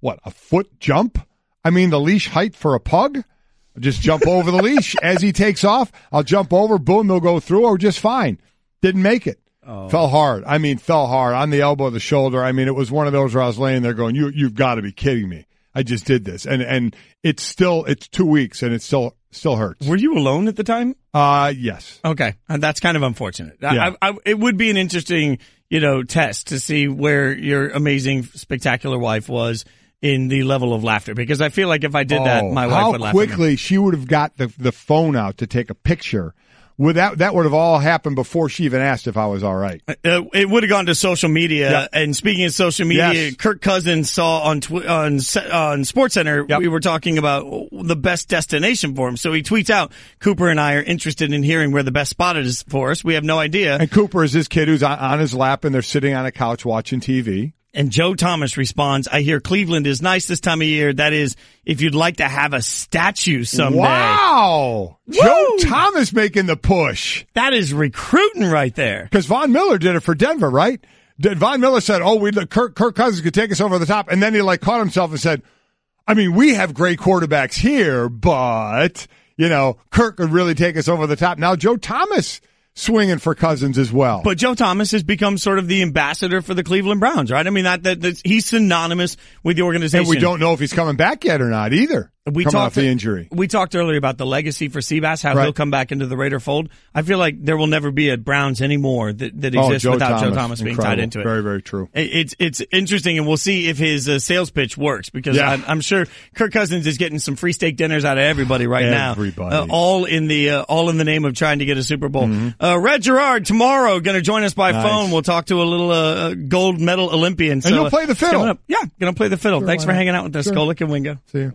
a foot jump? I mean, the leash height for a pug? I'll just jump over the leash. As he takes off, I'll jump over, boom, they'll go through, or just fine. Didn't make it. Oh. Fell hard on the elbow, the shoulder. I mean, it was one of those where I was laying there going, you've got to be kidding me. I just did this. And it's 2 weeks and it still hurts. Were you alone at the time? Yes. Okay. That's kind of unfortunate. Yeah. It would be an interesting, test to see where your amazing, spectacular wife was in the level of laughter, because I feel like if I did that, my wife would laugh. How quickly she would have got the phone out to take a picture. That would have all happened before she even asked if I was all right. It would have gone to social media. And speaking of social media, Kirk Cousins saw on SportsCenter, we were talking about the best destination for him. So he tweets out, Cooper and I are interested in hearing where the best spot is for us. We have no idea. And Cooper is this kid who's on his lap and they're sitting on a couch watching TV. And Joe Thomas responds, I hear Cleveland is nice this time of year. That is, if you'd like to have a statue someday. Wow! Woo! Joe Thomas making the push. That is recruiting right there. Because Von Miller did it for Denver, right? Von Miller said, Kirk Cousins could take us over the top. And then he caught himself and said, I mean, we have great quarterbacks here, but, Kirk could really take us over the top. Now Joe Thomas swinging for Cousins as well. But Joe Thomas has become sort of the ambassador for the Cleveland Browns, right? I mean, that he's synonymous with the organization. And we don't know if he's coming back yet or not either. Coming off the injury. We talked earlier about the legacy for Seabass, how he'll come back into the Raider fold. I feel like there will never be a Browns anymore that exists without Joe Thomas being tied into it. Very, very true. It's interesting, and we'll see if his sales pitch works, because I'm sure Kirk Cousins is getting some free steak dinners out of everybody now. All in the name of trying to get a Super Bowl. Mm-hmm. Red Gerard tomorrow going to join us by phone. We'll talk to a little gold medal Olympian. And you'll play the fiddle. Yeah, going to play the fiddle. Thanks for hanging out with us, Golic and Wingo. See you.